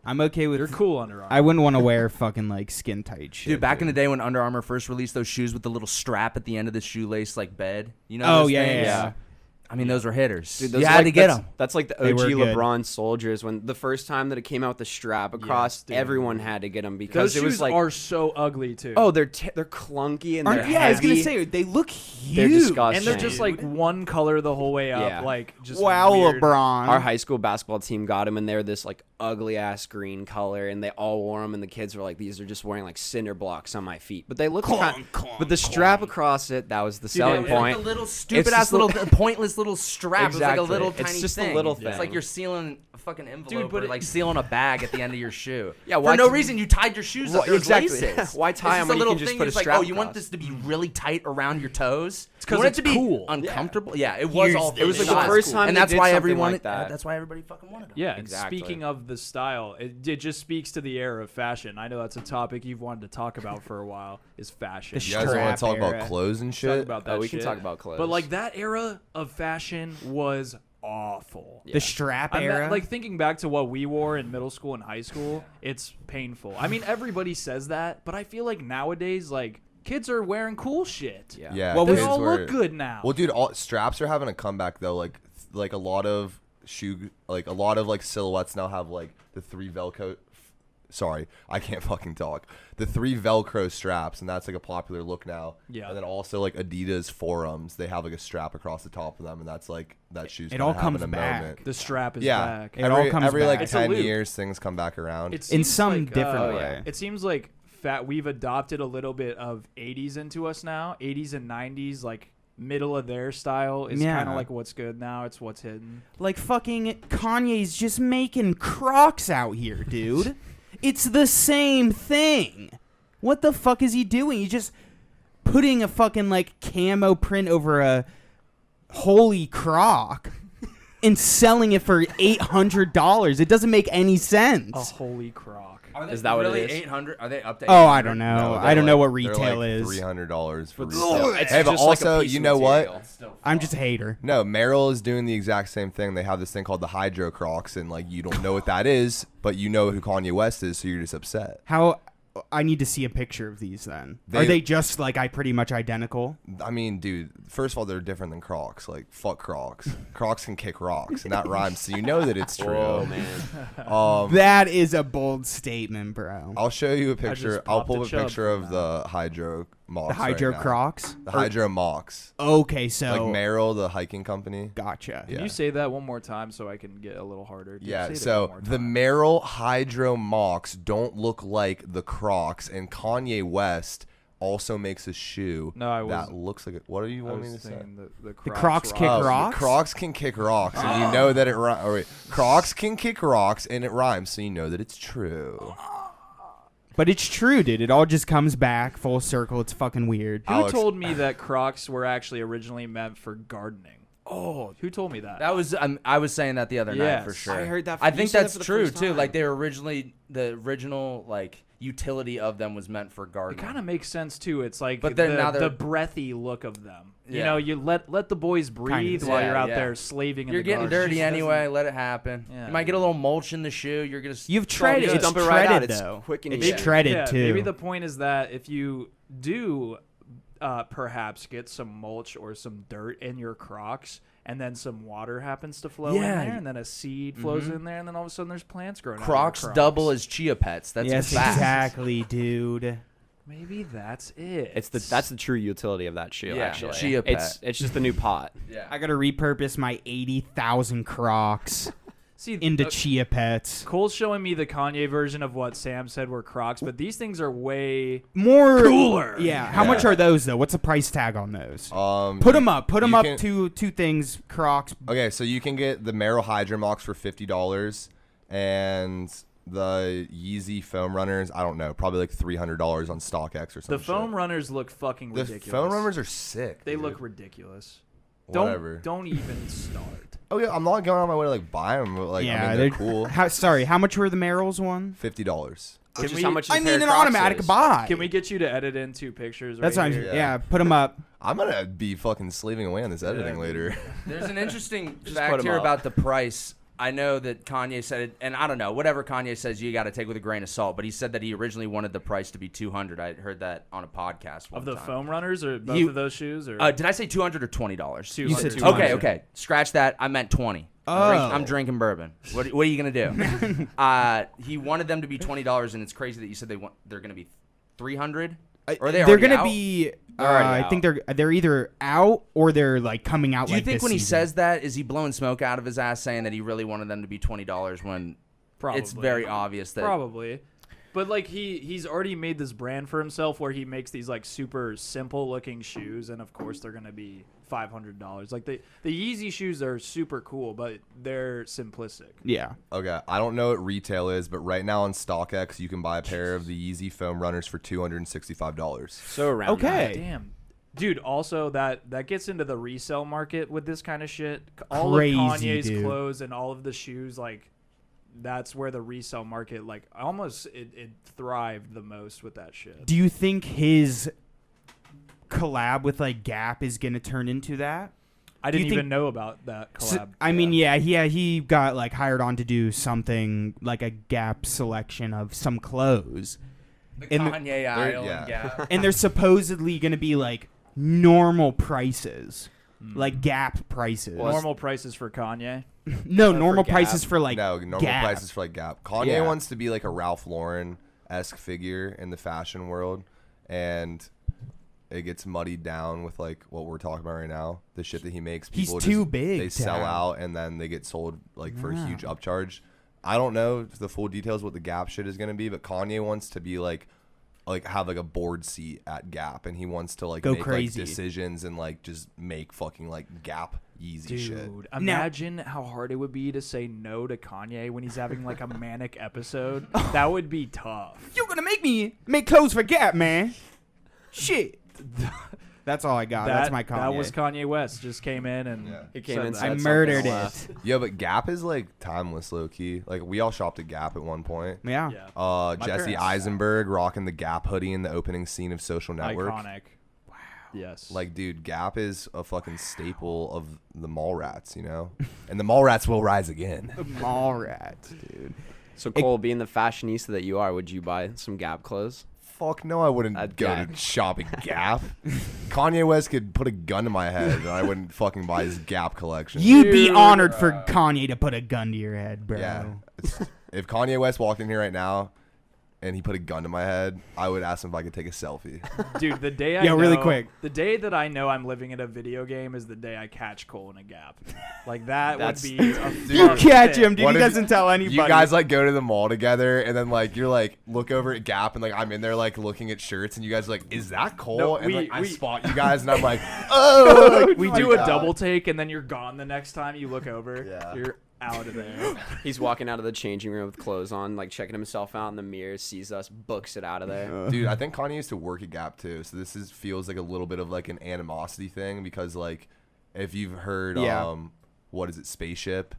I'm okay with. You're cool, Under Armour. I wouldn't want to wear fucking like skin tight shit. Dude, back in the day when Under Armour first released those shoes with the little strap at the end of the shoelace, like bed, you know? Oh those yeah, things? yeah. I mean, those were hitters. Dude, those you are had like- to get that's- them. That's like the They OG were good. LeBron soldiers. When the first time that it came out with the strap across, dude. everyone had to get them because Those it was shoes like, are so ugly too. oh, they're clunky and they're Yeah, I was gonna heavy. say they look They're huge. disgusting. and they're just like one color the whole way up. Yeah. Like just Wow, weird. LeBron. Our high school basketball team got them, and they're this like ugly ass green color, and they all wore them, and the kids were like, "These are just wearing like cinder blocks on my feet," but they look kind. But the strap across it, that was the selling it- point. The little stupid It's ass just little little- pointless little strap. It's like Exactly. a little It's tiny just a thing. little It's thing. like you're sealing a fucking envelope, Dude, but or like sealing a bag at the end of your shoe. Yeah, for why no t- reason you tied your shoes up. Well, There's exactly. laces. Why tie It's them just when a you little can just thing. put a It's like, strap oh, you want across? this to be really tight around your toes? It's 'cause you want it's it to be cool. uncomfortable. Yeah, it was all. It was like the style. first time and they that's did why something everyone. like that. That's why everybody fucking wanted them. Yeah, and Exactly. speaking of the style, it just speaks to the era of fashion. I know that's a topic you've wanted to talk about for a while. Is fashion? The You guys want Strap to talk era. about clothes and Talk shit? about that Oh, we can shit. talk about clothes. But like that era of fashion was awful. The strap era. Like thinking back to what we wore in middle school and high school, it's painful. I mean, everybody says that, but I feel like nowadays, like kids are wearing cool shit. Yeah. Yeah, What They was- kids all were- look good now. Well, dude, all straps are having a comeback though. Like a lot of like a lot of like silhouettes now have like the 3 Velcro. Sorry, I can't fucking talk. The 3 Velcro straps, and that's like a popular look now. Yeah. And then also like Adidas Forums, they have like a strap across the top of them, and that's like that shoe's. It kinda all having comes a back. moment. The strap is Yeah, back. It all comes every back. like It's a 10 loop. years, things come back around. It In seems some like, different yeah. way. It seems like we've adopted a little bit of 80s into us now. 80s and 90s, like middle of their style is Yeah. kind of like what's good now. It's what's hidden. Like fucking Kanye's just making Crocs out here, dude. It's the same thing. What the fuck is he doing? He's just putting a fucking like camo print over a holy croc and selling it for $800. It doesn't make any sense. A holy croc. Is that what it really is? 800? Are they up to? Oh, I don't know. No, I don't know what they're retail like is. $300 for Ugh, retail. it's Hey, but just like a also, piece you of know what? material. I'm just a hater. No, Merrill is doing the exact same thing. They have this thing called the Hydro Crocs, and like you don't know what that is, but you know who Kanye West is, so you're just upset. How I need to see a picture of these then. Are They- they just like pretty much identical? I mean, dude, first of all, they're different than Crocs. Like, fuck Crocs. Crocs can kick rocks, and that rhymes, so you know that it's true. Whoa, man. That is a bold statement, bro. I'll show you a picture. just I'll popped pull a a chub picture from of the Hydro Mocs. The Hydro right now. Crocs? The Hydro Mocs. Okay, so Like Merrill, the hiking company. gotcha. Yeah. Can you say that one more time so I can get a little harder? Dude, Yeah, say that so one more the time. Merrill Hydro Mocs don't look like the Crocs, and Kanye West also makes a shoe No, I that wasn't. looks like it. What do you I want me was to say? saying the Crocs rock. kick Oh, the rocks? Crocs can kick rocks, and you know that it rhymes. Oh, wait. Crocs can kick rocks, and it rhymes, so you know that it's true. But it's true, dude. It all just comes back full circle. It's fucking weird. Who Alex- told me that Crocs were actually originally meant for gardening? Oh, who told me that? That was I was saying that the other night for Yes. sure. I heard that. I You think said that that's for the true first too. time. Like they were originally the original like utility of them was meant for It gardening. kind of makes sense too. It's like But then now the they're- breathy look of them. You Yeah. know, you let the boys breathe while Yeah, you're out yeah. there slaving in You're the getting garden. dirty Just anyway. Let it happen. Yeah. You might get a little mulch in the shoe. You're gonna. You've it's all treaded. good. It's dump it right out. treaded It's though. quick and It's easy. treaded yeah, too. Maybe the point is that if you do perhaps get some mulch or some dirt in your Crocs, and then some water happens to flow in Yeah. there, and then a seed flows in there, and then all of a sudden there's plants growing out Crocs of your double as chia pets. That's yes, a fact. exactly, dude. Maybe that's it. That's the true utility of that shoe. Yeah, actually, chia pet. it's just the new pot. Yeah. I gotta repurpose my 80,000 Crocs See, into chia pets. Cole's showing me the Kanye version of what Sam said were Crocs, but these things are way More cooler. Yeah. How much are those though? What's the price tag on those? Put them up. Put them you up can- to two things. Crocs. Okay, so you can get the Merrill Hydro Mocs for $50, and the Yeezy foam runners, I don't know, probably like $300 on StockX or something. The foam runners look fucking The ridiculous. foam runners are sick. They dude. look ridiculous. Whatever. Don't even start. Oh yeah, I'm not going on my way to like buy them, but like yeah, I mean, they're cool. How much were the Merrills one? $50. Which is we- how much I a pair mean, of an Crocs automatic is. buy. Can we get you to edit in two pictures? That's right what I'm. here? Yeah, put them up. I'm gonna be fucking slaving away on this editing later. There's an interesting put fact 'em here up. about the price. I know that Kanye said it, and I don't know, whatever Kanye says, you got to take with a grain of salt. But he said that he originally wanted the price to be $200. I heard that on a podcast one Of the time. foam runners or both You- of those shoes? Or Did I say $200 or $20? You said 200. Okay, okay. Scratch that. I meant 20. I'm drinking bourbon. What are you gonna do? He wanted them to be $20, and it's crazy that you said they're gonna be $300. Or They're already gonna out? be. already I think they're either out or they're like coming out. Do you like think this when he season. says that, is he blowing smoke out of his ass, saying that he really wanted them to be $20 when Probably. it's very obvious that Probably. But like he's already made this brand for himself where he makes these like super simple looking shoes, and of course they're gonna be $500. Like the Yeezy shoes are super cool, but they're simplistic. Yeah. Okay, I don't know what retail is, but right now on StockX you can buy a pair of the Yeezy foam runners for $265. So around. Okay. Damn. Dude, also that gets into the resale market with this kind of shit. All Crazy, of Kanye's dude. clothes and all of the shoes, like that's where the resale market, like almost it thrived the most with that shit. Do you think his collab with like Gap is gonna turn into that? I do you didn't think- even know about that So- collab. I mean, yeah, he got like hired on to do something like a Gap selection of some clothes, the and the- Kanye aisle yeah. and Gap. and they're supposedly gonna be like normal prices, like Gap prices. Normal prices for Kanye. No, for normal Gap? prices for like No, normal Gap. prices for like Gap. Kanye Yeah. wants to be like a Ralph Lauren-esque figure in the fashion world, and it gets muddied down with like what we're talking about right now. The shit that he makes, He's people too just, big They to sell have. out and then they get sold like for a Yeah. huge upcharge. I don't know the full details what the Gap shit is gonna be, but Kanye wants to be like have like a board seat at Gap, and he wants to like Go make crazy. like decisions and like just make fucking like Gap Yeezy shit. Dude, imagine how hard it would be to say no to Kanye when he's having like a manic episode. That would be tough. You're gonna make me make clothes for Gap, man. Shit. That's all I got. That's my Kanye. That was Kanye West. Just came in and He came in. said I that. murdered left. it. Yeah, but Gap is like timeless, low key. Like we all shopped at Gap at one point. Yeah. Yeah. Jesse parents- Eisenberg rocking the Gap hoodie in the opening scene of Social Network. Iconic. Wow. Yes. Like, dude, Gap is a fucking staple of the mall rats, you know? And the mall rats will rise again. Mall rats, dude. So Cole, being the fashionista that you are, would you buy some Gap clothes? Fuck no, I wouldn't go Okay. to shop at Gap. Kanye West could put a gun to my head and I wouldn't fucking buy his Gap collection. You'd be honored for Kanye to put a gun to your head, bro. Yeah. If Kanye West walked in here right now and he put a gun to my head, I would ask him if I could take a selfie. Dude, the day I Yeah, know, really quick. The day that I know I'm living in a video game is the day I catch Cole in a Gap. Like that would That's- be a You fun catch thing. him, dude. What He if doesn't tell anybody. You guys like go to the mall together and then like you're like look over at Gap and like I'm in there like looking at shirts and you guys are like, is that Cole? No, and like, I we- spot you guys and I'm like, oh, like, We my do a God. double take and then you're gone the next time you look over. Yeah. You're out of there. He's walking out of the changing room with clothes on, like checking himself out in the mirror, sees us, books it out of there. Dude, I think Kanye used to work at Gap too, so this feels like a little bit of like an animosity thing because like if you've heard Yeah. what is it, Spaceship,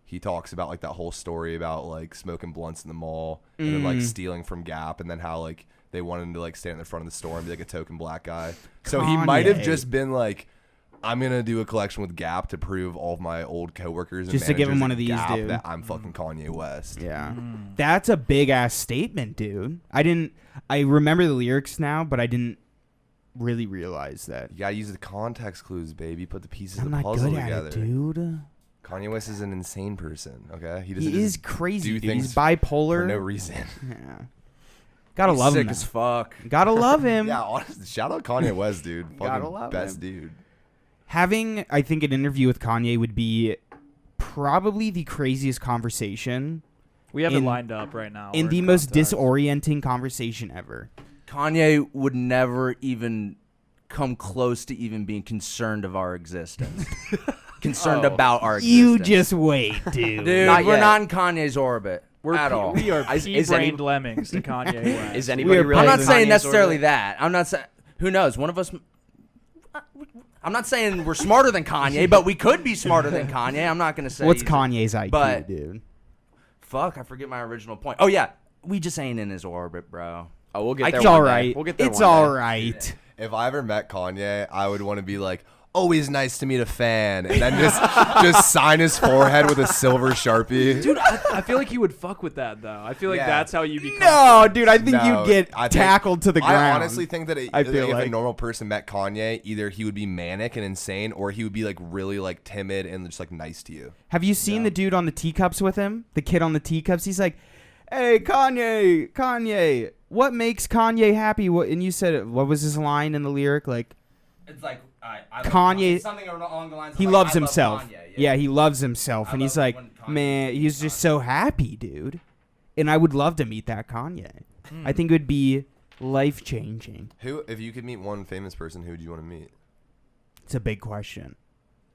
he talks about like that whole story about like smoking blunts in the mall and then like stealing from Gap and then how like they wanted him to like stand in the front of the store and be like a token black guy. So he might have Kanye. just been like, I'm gonna do a collection with Gap to prove all of my old coworkers and Just to give him managers one at of these, Gap dude. that I'm fucking Kanye West. Yeah. That's a big ass statement, dude. I remember the lyrics now, but I didn't really realize that. You gotta use the context clues, baby. Put the pieces I'm of the not puzzle good at together. it, dude. Kanye West is an insane person. Okay, doesn't He is just crazy, do dude. He's things bipolar. for no reason. Yeah. Gotta He's love sick him. as though. fuck. Gotta love him. Yeah, honestly, shout out Kanye West, dude. Gotta Fucking love best him. dude. Having, I think, an interview with Kanye would be probably the craziest conversation We have In- it lined up right now. and We're the in most contact. disorienting conversation ever. Kanye would never even come close to even being concerned of our existence. Concerned Oh. about our existence. You just wait, dude. Dude, Not we're yet. not in Kanye's orbit We're at all. We are Is pea-brained any- lemmings to Kanye West. Is anybody We're really? I'm not in saying Kanye's necessarily orbit? that. I'm not saying. Who knows? One of us. I'm not saying we're smarter than Kanye, but we could be smarter than Kanye. I'm not gonna say. What's he's- Kanye's IQ, but- dude? Fuck, I forget my original point. Oh yeah, we just ain't in his orbit, bro. Oh, we'll get there. It's one all day. right. We'll get there. It's one all day. right. If I ever met Kanye, I would want to be like, always nice to meet a fan, and then just sign his forehead with a silver Sharpie. Dude, I feel like he would fuck with that though. I feel like Yeah. that's how you become. No, dude, I think No, you'd get I think- tackled to the ground. I honestly think that I feel if like- a normal person met Kanye, either he would be manic and insane, or he would be like really like timid and just like nice to you. Have you seen the dude on the teacups with him? The kid on the teacups? He's like, hey, Kanye, what makes Kanye happy? And you said, what was his line in the lyric? Like, It's like I Kanye- something along the lines. he loves himself. Yeah, he loves himself. I And he's love like, when Kanye man, he's is just Kanye. so happy, dude. And I would love to meet that Kanye. I think it would be life-changing. Who, if you could meet one famous person, who would you want to meet? It's a big question.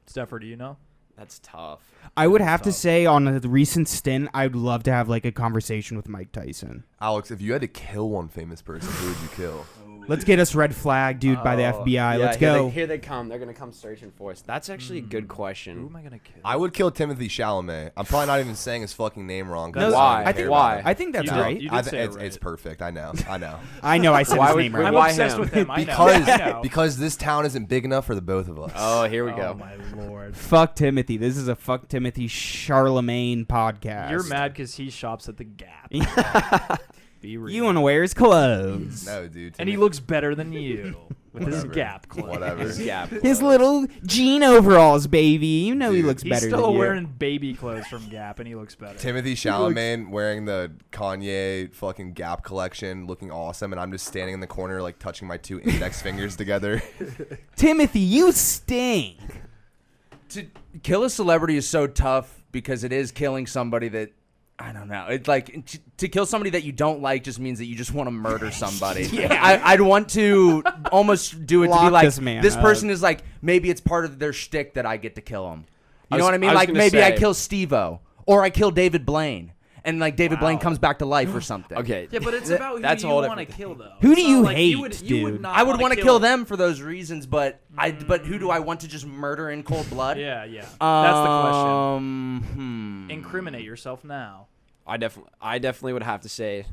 Stepher, do you know? That's tough. I would have to tough. say on a recent stint, I'd love to have like a conversation with Mike Tyson. Alex, if you had to kill one famous person, who would you kill? Let's get us red flag, dude, by the Oh, FBI. yeah, Let's here go. Here they come. They're gonna come searching for us. That's actually a good Who question. am I gonna kill? I would kill Timothy Chalamet. I'm probably not even saying his fucking name wrong. 'cause No, I don't why? care I think about Why? it. I think that's You did- right. you I did thi- say it it's, right. it's perfect. I know. I know I said Why his would- name why right. I'm Why obsessed him? with him. I know. because I know. because this town isn't big enough for the both of us. Oh, here we Oh go. my lord. Fuck Timothy. This is a fuck Timothy Charlemagne podcast. You're mad because he shops at the Gap. Be real. You want to wear his clothes. No, dude. and he Timothy- looks better than you with his Whatever. Gap clothes. Whatever. Yeah. His little jean overalls, baby. You know he Dude. looks He's better still than you. wearing baby clothes from Gap, and he looks better. Timothy Chalamet wearing the Kanye fucking Gap collection, looking awesome, and I'm just standing in the corner, like touching my two index fingers together. Timothy, you stink. To kill a celebrity is so tough because it is killing somebody that I don't know. It's like to kill somebody that you don't like just means that you just want to murder somebody. Yeah. I'd want to almost do it to be Lock like this man up. person is like maybe it's part of their shtick that I get to kill him. You know what I mean? I was Like gonna maybe I say- kill Steve-O or I kill David Blaine. and like David Blaine comes back to life or something. Okay. Yeah, but it's about who That's a you whole want to different kill, though. Who It's do not you like hate, you would dude? not I would want to kill them for those reasons, but but who do I want to just murder in cold blood? Yeah, that's the question. question. Incriminate yourself now. I definitely would have to say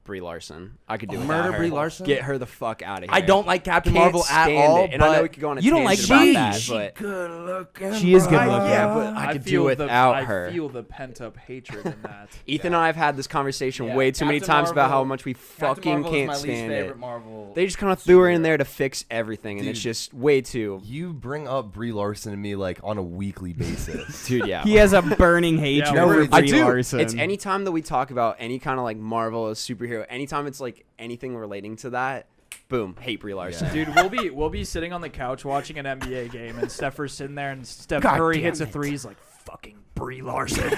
Brie Larson. I could do without Murder her. Brie Larson? Get her the fuck out of here. I don't like Captain Can't Marvel at stand all, it. And I know but we could go on a you don't like tangent about she? that, but good looking. She is good looking. yeah, but I could do without her. I feel the pent-up hatred in that. Ethan and I have had this conversation Yeah, way too many Captain times about how Marvel- much we Captain fucking Marvel is can't my least stand favorite it. Marvel. They just kind of threw her in there to fix everything, and it's Dude. just way too. You bring up Brie Larson to me like on a weekly basis. Dude, yeah. He has a burning hatred Yeah, for I Brie do. Larson. It's anytime that we talk about any kind of like Marvel or superhero, anytime it's like anything relating to that, boom, hate Brie Larson. Yeah. Dude, we'll be sitting on the couch watching an NBA game, and Stepher's sitting there, and Steph God Curry damn hits a it. three. He's like, "Fucking Brie Larson."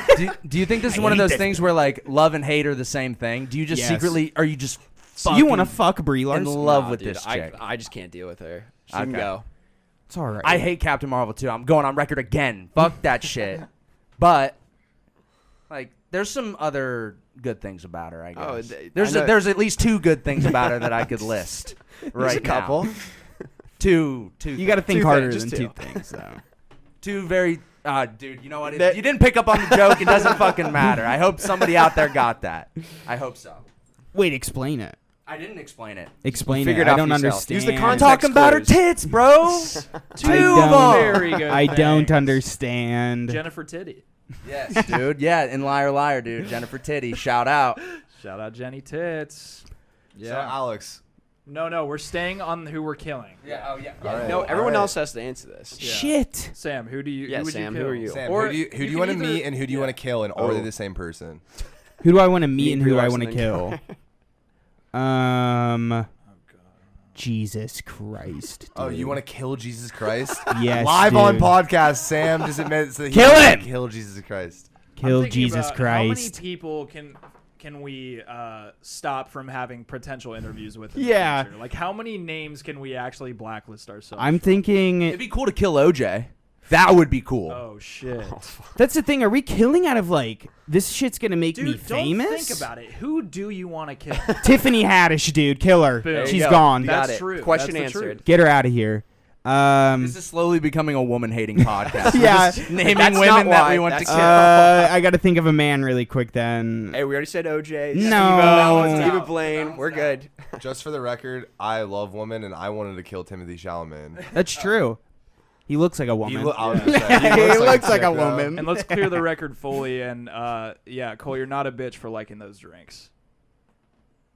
Do you think this is one of those things where like love and hate are the same thing? Do you just Yes. secretly are you just So you want to fucking fuck Brie in Larson? love Nah, with dude, this chick? I just can't deal with her. She can Okay. go. It's all right. I hate Captain Marvel too. I'm going on record again. Fuck that shit. But like, there's some other good things about her. I guess Oh, there's at least two good things about her that I could list right a couple. now. Two. You got to think Two harder things, than just two things, though. Two very. Dude, you know what? If That- you didn't pick up on the joke, it doesn't fucking matter. I hope somebody out there got that. I hope so. Wait, explain it. I didn't explain it. Explain Figure it. it I out don't for yourself. understand. Use the I'm context talking about her clues. tits, bro. Two I of don't- them. Very good. I don't thanks. understand. Jennifer Titty. Yes, dude. Yeah, in Liar Liar, dude. Jennifer Titty. Shout out. Shout out Jenny Tits. So Alex, No, we're staying on who we're killing. Yeah. Oh yeah. All right. No, everyone All right. else has to answer this. Yeah. Shit. Sam, who do you? Yeah, who would Sam, you who kill? are you? Sam, Or who do you can want to either- meet and who do you want to kill, and are they Oh. the same person? Who do I want to meet and Brie who do I Larson want to and kill? Jesus Christ. Dude. Oh, you want to kill Jesus Christ? Yes. Live on dude. podcast, Sam just admits that he Kill wants to him! Kill Jesus Christ. I'm Kill thinking Jesus about How many Christ. people can we stop from having potential interviews with? In the Yeah. future? Like how many names can we actually blacklist ourselves? I'm thinking. It'd be cool to kill OJ. That would be cool. Oh shit. That's the thing. Are we killing out of like this shit's gonna make Dude, me don't famous? think about it. Who do you want to kill? Tiffany Haddish, dude, kill her. Boom. There She's you go. gone. You got That's it. true. Question That's the answered. truth. Get her out of here. This is slowly becoming a woman-hating podcast. We're Yeah. just naming That's not women that why. we want to That's- kill. I got to think of a man really quick then. Hey, we already said OJ. No. Stephen Blaine. We're good. Just for the record, I love women, and I wanted to kill Timothy Chalamet. That's true. He looks like a woman. I was gonna say, He looks like a chick, bro. woman. And let's clear the record fully. And yeah, Cole, you're not a bitch for liking those drinks.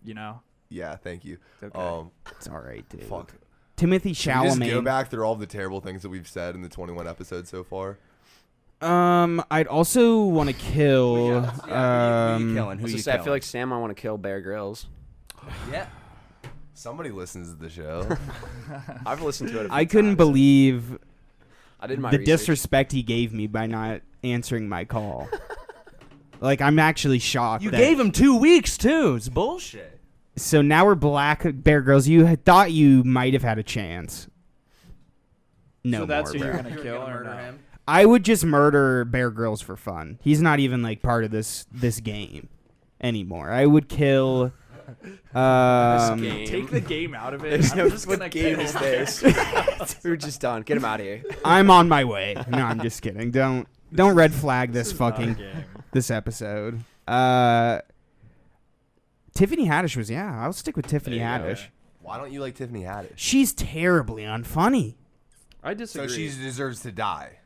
You know. Yeah, thank you. Okay. It's all right, dude. Fuck. Timothy Should we just go Chalamet. back through all the terrible things that we've said in the 21 episodes so far? I'd also want to kill. Who you killing? Who I, you I feel killing? like Sam, I want to kill Bear Grylls. Yeah. Somebody listens to the show. I've listened to it. I couldn't believe I did my the research. disrespect he gave me by not answering my call. Like, I'm actually shocked. You that- gave him 2 weeks too. It's bullshit. So now we're black Bear Girls. You had thought you might have had a chance. No so that's more, who you're bro. gonna kill or no? I would just murder Bear Grylls for fun. He's not even like part of this game anymore. I would kill. game. Take the game out of it. There's I'm no just what gonna game kill is him. this? We're just done. Get him out of here. I'm on my way. No, I'm just kidding. Don't red flag this is not a fucking game. this episode. Tiffany Haddish was I'll stick with Tiffany There you go. Haddish. Why don't you like Tiffany Haddish? She's terribly unfunny. I So disagree. she deserves to die.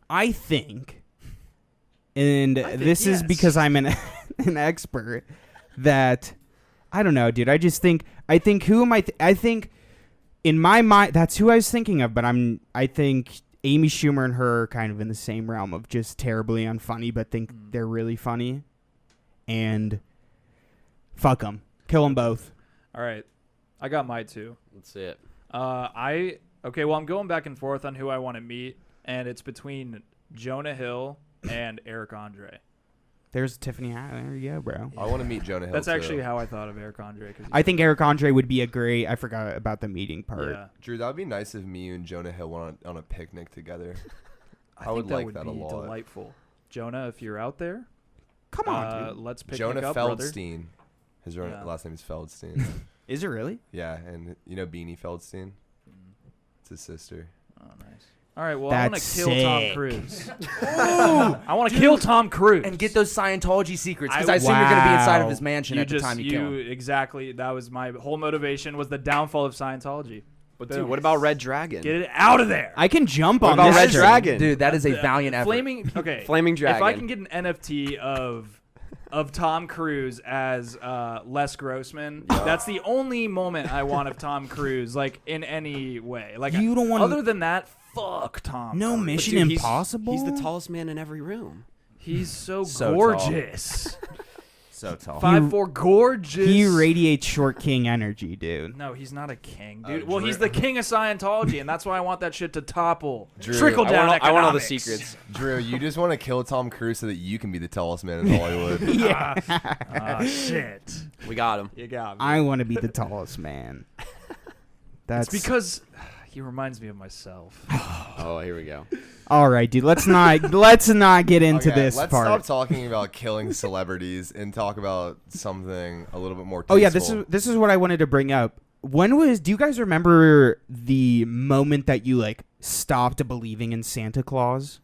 I think, and I think this is yes. because I'm an expert, that I don't know, dude. I think who am I? I think in my mind that's who I was thinking of, but I think Amy Schumer and her are kind of in the same realm of just terribly unfunny, but think they're really funny, and fuck them, kill them both. All right, I got my two. That's it. Okay. Well, I'm going back and forth on who I want to meet, and it's between Jonah Hill and Eric Andre. There's Tiffany Haddish. There you go, bro. I want to meet Jonah Hill. That's too. actually how I thought of Eric Andre. Cause I think Eric Andre would be a great. I forgot about the meeting part. Yeah. Drew, that would be nice if me and Jonah Hill went on a picnic together. I would think that like would that be a lot. delightful. Jonah, if you're out there, Come on, dude. Let's pick Jonah up, brother. Feldstein. His Yeah. last name is Feldstein. Is it really? Yeah, and you know Beanie Feldstein? It's his sister. Oh, nice. All right, well, I want That's to kill Tom sick. Cruise. I want to kill Tom Cruise. And get those Scientology secrets, because I- I assume you're going to be inside of Wow. his mansion at the time you kill him. Exactly. That was my whole motivation, was the downfall of Scientology. But dude, what about Red Dragon? Get it out of there. I can jump What on about this Red train. Dragon? Dude, that is a valiant effort. Flaming Dragon. If I can get an NFT of Tom Cruise as Les Grossman, that's the only moment I want of Tom Cruise, like, in any way. Like, You don't want- other than that, fuck Tom. No Cruise. Mission Dude, Impossible. He's the tallest man in every room. He's so So gorgeous. So tall. 5'4", gorgeous. He radiates short king energy, dude. No, he's not a king, dude. Drew- Well, he's the king of Scientology, and that's why I want that shit to topple. Drew, Trickle down I want all the economics. secrets. Drew, you just want to kill Tom Cruise so that you can be the tallest man in Hollywood. Ah, shit. We got him. You got me. I want to be the tallest man. That's It's because he reminds me of myself. Oh, here we go. all right, dude. Let's not get into Okay, this let's part. stop talking about killing celebrities and talk about something a little bit more Oh yeah, tasteful. this is what I wanted to bring up. Do you guys remember the moment that you like stopped believing in Santa Claus?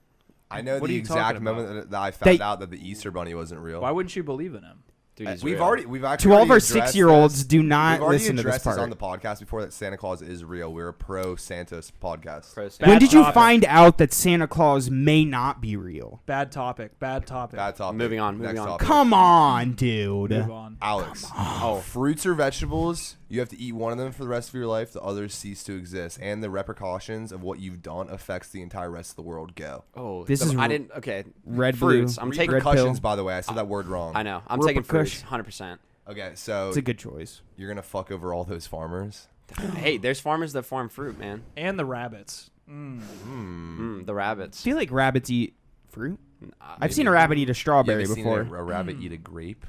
I know What are the you exact talking moment that I found They- out that the Easter Bunny wasn't real. Why wouldn't you believe in him? Dude, he's we've real. actually To all of our addressed 6-year-olds, this. do not We've already listen to this addressed this part. on the podcast before that Santa Claus is real. We're a pro Santa podcast. Pro Bad When did you topic. find out that Santa Claus may not be real? Bad topic. Bad topic. Bad topic. Moving on, Next moving on. topic. Come on, dude. Move on. Alex. Oh, fruits or vegetables, you have to eat one of them for the rest of your life. The others cease to exist, and the repercussions of what you've done affects the entire rest of the world. Go. Oh, This is I didn't. Okay. Red, Fruits. blue. I'm taking. red pill. Repercussions, by the way. I said that word wrong. I know. I'm taking fruits. Repercussion. 100%. Okay, so It's a good choice. you're gonna fuck over all those farmers. Hey, there's farmers that farm fruit, man. And the rabbits. The rabbits. Do you like rabbits eat fruit? I've Maybe. seen a rabbit eat a You strawberry ever seen before. a rabbit eat a grape?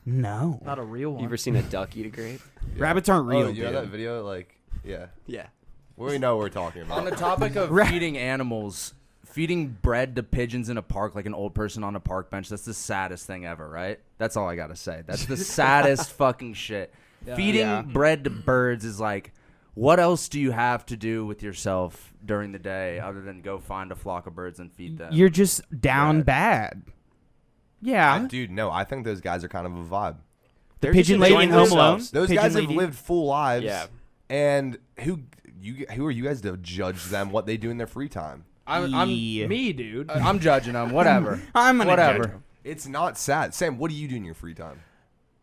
No. Not a real one. You ever seen a duck eat a grape? Rabbits aren't real, Oh, you know dude. that video? Like, yeah. Yeah. We know what we're talking about. On the topic of Ra- feeding animals, feeding bread to pigeons in a park like an old person on a park bench, that's the saddest thing ever, right? That's all I got to say. That's the saddest fucking shit. Yeah. Feeding Yeah. bread to birds is like, what else do you have to do with yourself during the day other than go find a flock of birds and feed them? You're just down Right. bad. Yeah. Dude, no, I think those guys are kind of a vibe. The They're pigeon just lady in enjoying Home Alone. themselves. Those Pigeon guys lady. have lived full lives. Yeah. And who are you guys to judge them what they do in their free time? I'm Yeah. Me, dude. I'm judging them. Whatever. I'm gonna Whatever. judge 'em. It's not sad. Sam, what do you do in your free time?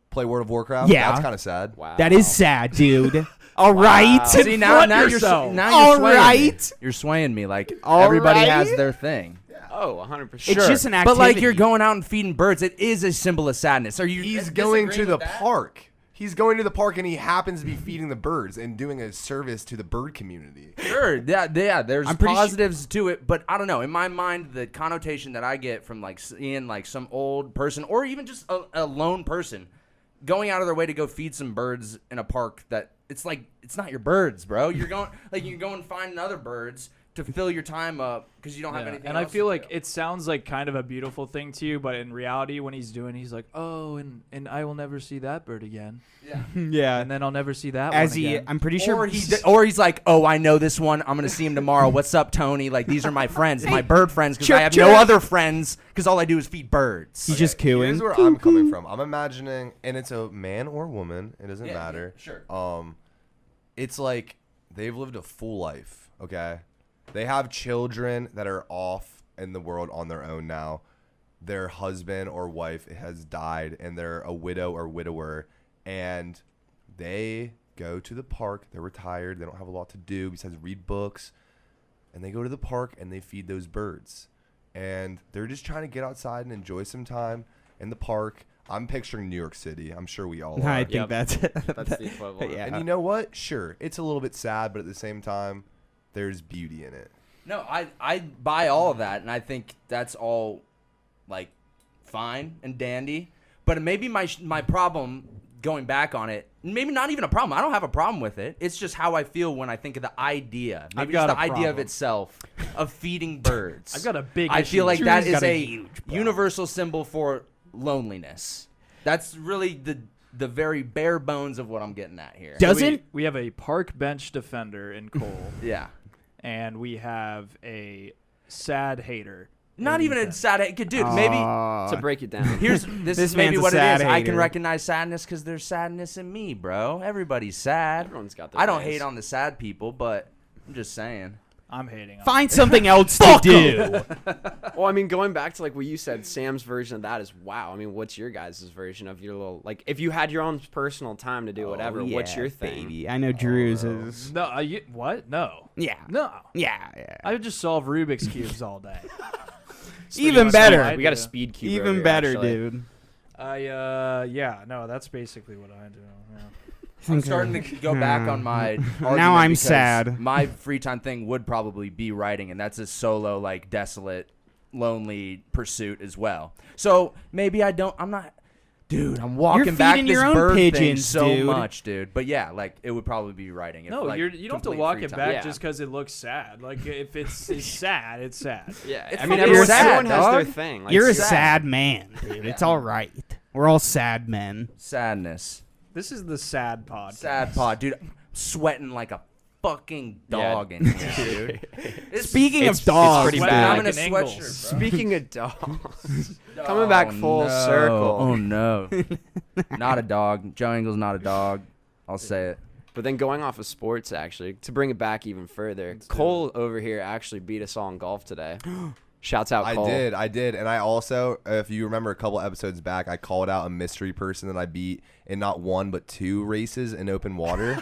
Play World of Warcraft? Yeah. That's kind of sad. Wow. That is sad, dude. All right. See, now Confront you're yourself. now All you're swaying right. me. You're swaying me. Like All everybody right. has their thing. Oh, 100%. It's just an But like activity. you're going out and feeding birds, it is a symbol of sadness. Are you? He's going to disagreeing the with that? park. He's going to the park and he happens to be feeding the birds and doing a service to the bird community. Sure, yeah. There's I'm pretty positives to it, but I don't know. In my mind, the connotation that I get from like seeing like some old person or even just a lone person going out of their way to go feed some birds in a park, that it's like it's not your birds, bro. You're going like you're going finding other birds to fill your time up because you don't have Yeah. anything. And I else feel to like do. it sounds like kind of a beautiful thing to you, but in reality, when he's like, oh, and I will never see that bird again, yeah. and then I'll never see that As one he, again. I'm pretty sure. Or he's like, oh, I know this one. I'm gonna see him tomorrow. What's up, Tony? Like these are my friends, my bird friends, because I Chirp, have chirp. no other friends because all I do is feed birds. he's just cooing. Here's where I'm coming from. I'm imagining, and it's a man or woman. It doesn't matter. sure. It's like they've lived a full life. Okay, they have children that are off in the world on their own now. Their husband or wife has died, and they're a widow or widower, and they go to the park. They're retired. They don't have a lot to do besides read books, and they go to the park and they feed those birds. And they're just trying to get outside and enjoy some time in the park. I'm picturing New York City. I'm sure we all are. I think Yep. that's That's the equivalent. Yeah. And you know what? Sure, it's a little bit sad, but at the same time, there's beauty in it. No, I buy all of that, and I think that's all like fine and dandy. But maybe my problem, going back on it, maybe not even a problem. I don't have a problem with it. It's just how I feel when I think of the idea. I've Maybe got it's the a idea of problem. itself of feeding birds. I've got a big I issue feel like with that Drew's is got a a huge problem. universal symbol for loneliness. That's really the very bare bones of what I'm getting at here. Doesn't we have a park bench defender in Cole, Yeah. and we have a sad hater. Not in even a Ethan. sad dude. Maybe To break it down. this This is maybe man's a what it sad is. I can hater. recognize sadness because there's sadness in me, bro. Everybody's sad. Everyone's got their I don't days. hate on the sad people, but I'm just saying. I'm hating on find something else to do. Well, I mean, going back to like what you said, Sam's version of that is wow. I mean, what's your guys' version of your little like? If you had your own personal time to do whatever, what's your thing? Baby. I know Drew's is. No, what? No. Yeah. No. Yeah. I would just solve Rubik's cubes all day. Even much better. all I We got a do. speed cube. Even over here, better, actually. dude. Yeah, no, that's basically what I do. Yeah. I'm starting to go back on my argument Now I'm because sad. My free time thing would probably be writing, and that's a solo, like, desolate, lonely pursuit as well. So maybe I'm not. Dude, I'm walking back feeding this your own bird thing pigeons, so dude. much, dude. But yeah, like it would probably be writing. No, like, you don't have to complete walk free it time. back Yeah. just because it looks sad. Like if it's sad, it's sad. Yeah, It's I mean, fucking everyone, sad, everyone has their dog. thing. Like, You're a sad. sad man, dude. It's all right. We're all sad men. Sadness. This is the sad pod. Sad pod, dude. I'm sweating like a fucking dog in here, dude. It's- Speaking it's of dogs, pretty dude, bad. I'm in a Like an Ingles. sweatshirt, bro. Speaking of dogs, coming back full no. circle. Oh no, not a dog. Joe Ingles, not a dog. I'll say it. But then going off of sports, actually, to bring it back even further, Cole over here actually beat us all in golf today. Shouts out, Cole. I did, and I also, if you remember a couple episodes back, I called out a mystery person that I beat in not one but two races in open water.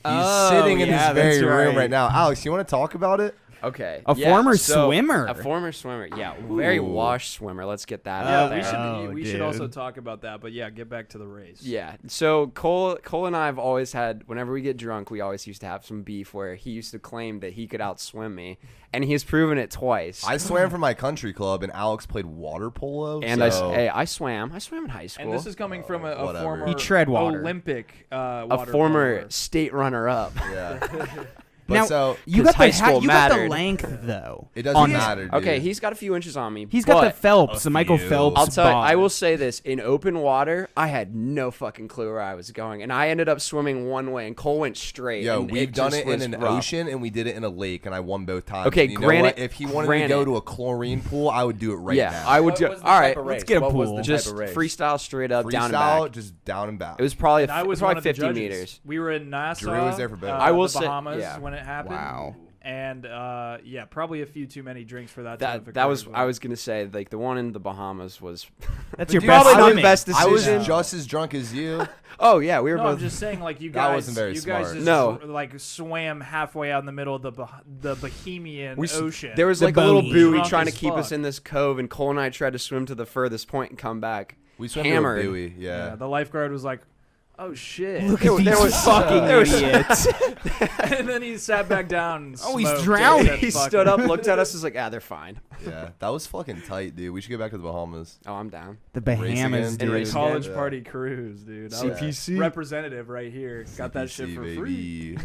He's sitting in yeah, this very that's room right. right now. Alex, you want to talk about it? Okay. A yeah, former so- swimmer. A former swimmer. Yeah, very washed swimmer. Let's get that Yeah, out we there. should Oh, we should dude. also talk about that. But yeah, get back to the race. Yeah. So Cole and I have always had, whenever we get drunk, we always used to have some beef where he used to claim that he could outswim me, and he's proven it twice. I swam for my country club, and Alex played water polo. and so I swam. I swam in high school. And this is coming from a whatever. former He tread water. Olympic a water former poloer. state runner-up. yeah. But Now, so you 'cause got the high school you got the mattered. length though. it doesn't on matter. Dude. Okay, he's got a few inches on me. He's got the but Phelps, the Michael few. Phelps. I'll tell you, I bod. will say this: in open water, I had no fucking clue where I was going, and I ended up swimming one way, and Cole went straight. Yo, and we've done just it in was an rough. ocean and we did it in a lake, and I won both times. Okay, And you know granted- what? If he wanted me to go granted. to a chlorine pool, I would do it right Yeah, now. I would What do. was the All type right, of let's race? get a What was pool. the just type of race? freestyle straight up, down and Freestyle, back. just down and back. It was probably And I was probably one of the 50 judges. meters. We were in Nassau. Drew was there for both. I will the say- Bahamas yeah. when it happened. Wow. And yeah, probably a few too many drinks for that. to have That was occurred, I was gonna say like the one in the Bahamas was That's your Dude, best probably not the swimming. best I was decision. just as drunk as you. Oh yeah, we were No, both. I'm just saying, like you That guys, wasn't very you guys smart. just No. like swam halfway out in the middle of the Bohemian Ocean. There was The like a little boat. buoy Drunk trying to as keep us fuck. in this cove, and Cole and I tried to swim to the furthest point and come back. We swam Hammered. to a buoy. Yeah. the lifeguard was like, "Oh shit!" Look at There these was- fucking there was- idiots. and then he sat back down. And Oh, he's smoked. drowning. Said, He "Fuck stood it." up, looked at us, was like, "Ah, they're fine." Yeah. That was fucking tight, dude. We should get back to the Bahamas. Oh, I'm down. The Bahamas, again. And race dude. College Yeah. party cruise, dude. I was CPC. representative right here. Got that shit CPC, for free. baby.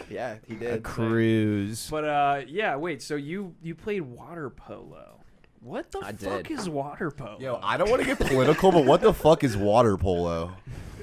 Yeah, he A did. cruise. But yeah, wait. So you played water polo? What the I fuck did. is water polo? Yo, I don't want to get political, but what the fuck is water polo?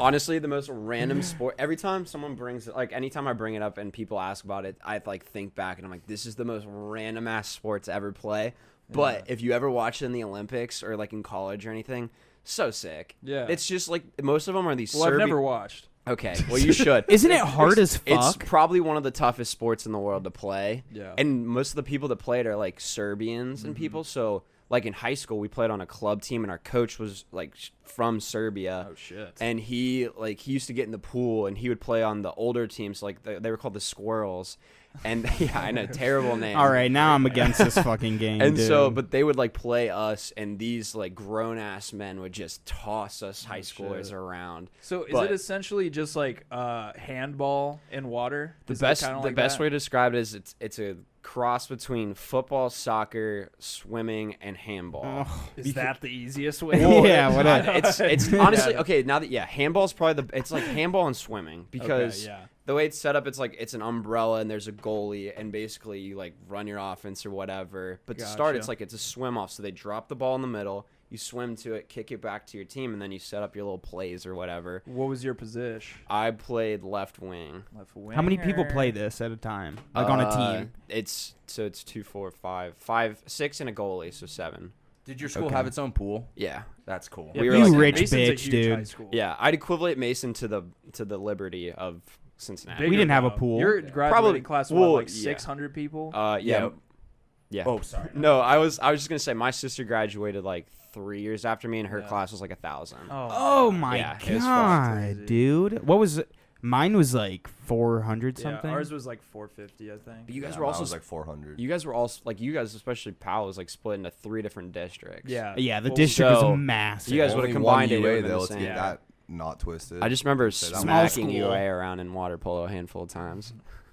Honestly, the most random sport. Every time someone brings it, like anytime I bring it up and people ask about it, I like think back and I'm like, this is the most random ass sport to ever play. But if you ever watch it in the Olympics or like in college or anything, so sick. Yeah. It's just like most of them are these. Well, I've never watched. Okay, well you should. Isn't it hard as It's fuck? probably one of the toughest sports in the world to play. Yeah. And most of the people that play it are like Serbians and people. So like in high school, we played on a club team, and our coach was like from Serbia. Oh shit. And he used to get in the pool, and he would play on the older teams, like they were called the Squirrels. And yeah, I know, terrible name. All right, now I'm against this fucking game. And dude. so, but they would like play us, and these like grown ass men would just toss us high schoolers shit. around. So is But- it essentially just like handball in water? The Is it best kinda the like best that? way to describe it is it's a cross between football, soccer, swimming, and handball. Is that the easiest way? Yeah, whatever. It's honestly okay. Now that handball's probably it's like handball and swimming because yeah. the way it's set up, it's like it's an umbrella and there's a goalie, and basically you like run your offense or whatever. But to start, Gotcha. it's like it's a swim off. So they drop the ball in the middle, you swim to it, kick it back to your team, and then you set up your little plays or whatever. What was your position? I played left wing. Left wing. How many people play this at a time? Like on a team? It's 2, 4, 5, 6 and a goalie, so 7. Did your school have its own pool? Yeah. That's cool. Yeah, We were You like- rich Mason's a bitch, huge dude. high school. Yeah, I'd equivalent Mason to the Liberty of Cincinnati. Bigger, We didn't have a though. pool. Your Yeah. graduating Probably- class was well, like yeah. 600 people. Yeah. Oh, sorry. No, I was just gonna say my sister graduated like 3 years after me, and her Yeah. class was like 1,000. Oh my Yeah, it was god, crazy. dude! What was it? Mine was like 400 Yeah, something. ours was like 450, I think. But you guys Yeah, were mine also was like 400. you guys were also like you guys, especially Powell, was like split into 3 different districts. Yeah. Yeah, the Well, district so was massive. you guys Only would've one combined it, it UA would've been though. the Let's same. get Yeah. that not twisted. I just remember Small smacking school. UA around in water polo a handful of times.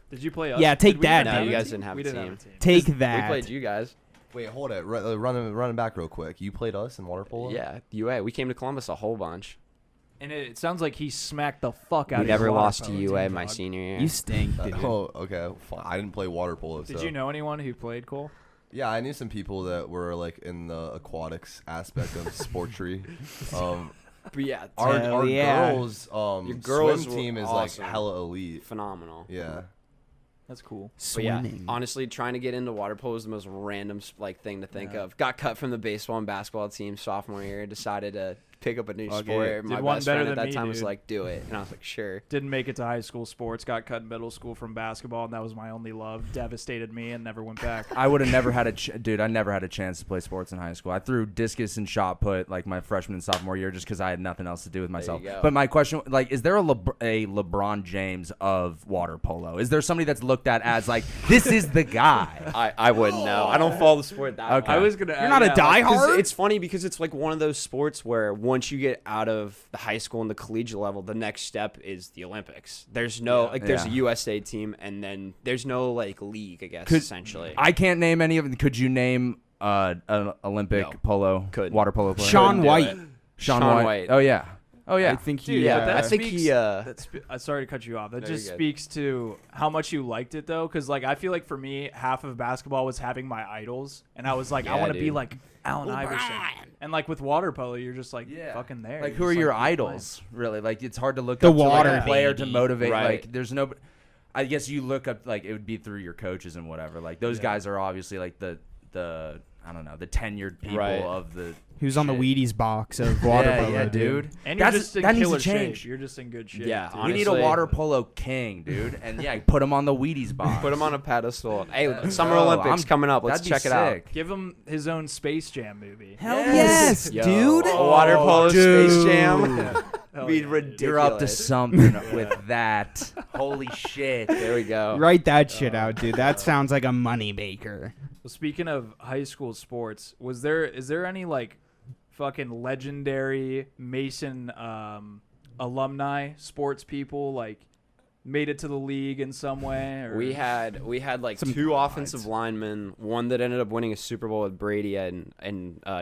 Did you play us? Yeah, take Did we that, even No, have you a guys team? didn't have We a didn't team. have a team. Take We that. played you guys. Wait, hold it. Running back real quick. You played us in water polo? Yeah, UA. We came to Columbus a whole bunch. And it sounds like he smacked the fuck out We of never your water lost to polo UA team, my dog. senior year. You stink, dude. Oh, okay. Fine. I didn't play water polo. Did so. you know anyone who played, Cole? Yeah, I knew some people that were like in the aquatics aspect of sportry. But yeah, Hell yeah. girls Your girls swim were team is awesome. like hella elite. phenomenal. Yeah. That's cool. But yeah, Swimming. honestly, trying to get into water polo was the most random like thing to think of. Got cut from the baseball and basketball team sophomore year. Decided to pick up a new Okay. sport. Did My one best better friend at than that me, time was dude. like, "Do it," and I was like, "Sure." Didn't make it to high school sports. Got cut in middle school from basketball, and that was my only love. Devastated me and never went back. I would have never had dude. I never had a chance to play sports in high school. I threw discus and shot put like my freshman and sophomore year just because I had nothing else to do with myself. you go. But my question, like, is there a LeBron James of water polo? Is there somebody that's looked at as like this is the guy? I wouldn't know. I don't follow the sport that Okay. much. I was gonna. You're not a Like, 'cause diehard. it's funny because it's like one of those sports where once you get out of the high school and the collegiate level, the next step is the Olympics. There's no there's a Yeah. USA team, and then there's no like league, I guess, Could- essentially. I can't name any of them. Could you name an Olympic No. polo Couldn't. water polo player? Sean Couldn't do White. it. Sean Sean White. White. Oh yeah. Oh yeah. I think he. Dude, Yeah, but that I think speaks, he, sorry to cut you off. That No, just you're good. speaks to how much you liked it, though. Because, like, I feel like for me, half of basketball was having my idols. And I was like, I Yeah, want to be dude. like Allen Iverson. And, like, with water polo, you're just, like, Yeah. fucking there. Like, You're who are just, your like, idols? Really, like it's hard to look The up to like, water a player to baby. motivate. Right. Like, there's no. I guess you look up like it would be through your coaches and whatever. Like those guys are obviously like the I don't know, the tenured people Right. of the. Who's on the shit. Wheaties box of water Yeah, polo, yeah, dude. And you're just in that needs killer to change. shape. You're just in good shape. Yeah, dude. honestly. We need a water polo king, dude, and yeah, put him on the Wheaties box. Put him on a pedestal. Hey, Summer Oh, Olympics I'm- coming up. Let's that'd be check it out. sick. Give him his own Space Jam movie. Hell Yes. yes, Yo, dude. a water polo Space Jam. Hell Be yeah, dude. ridiculous. You're up to something with that. Holy shit. There we go. Write that shit out, dude. That sounds like a money maker. Well, speaking of high school sports, is there any like fucking legendary Mason alumni sports people like made it to the league in some way? Or? We had like Some two gods. offensive linemen, one that ended up winning a Super Bowl with Brady in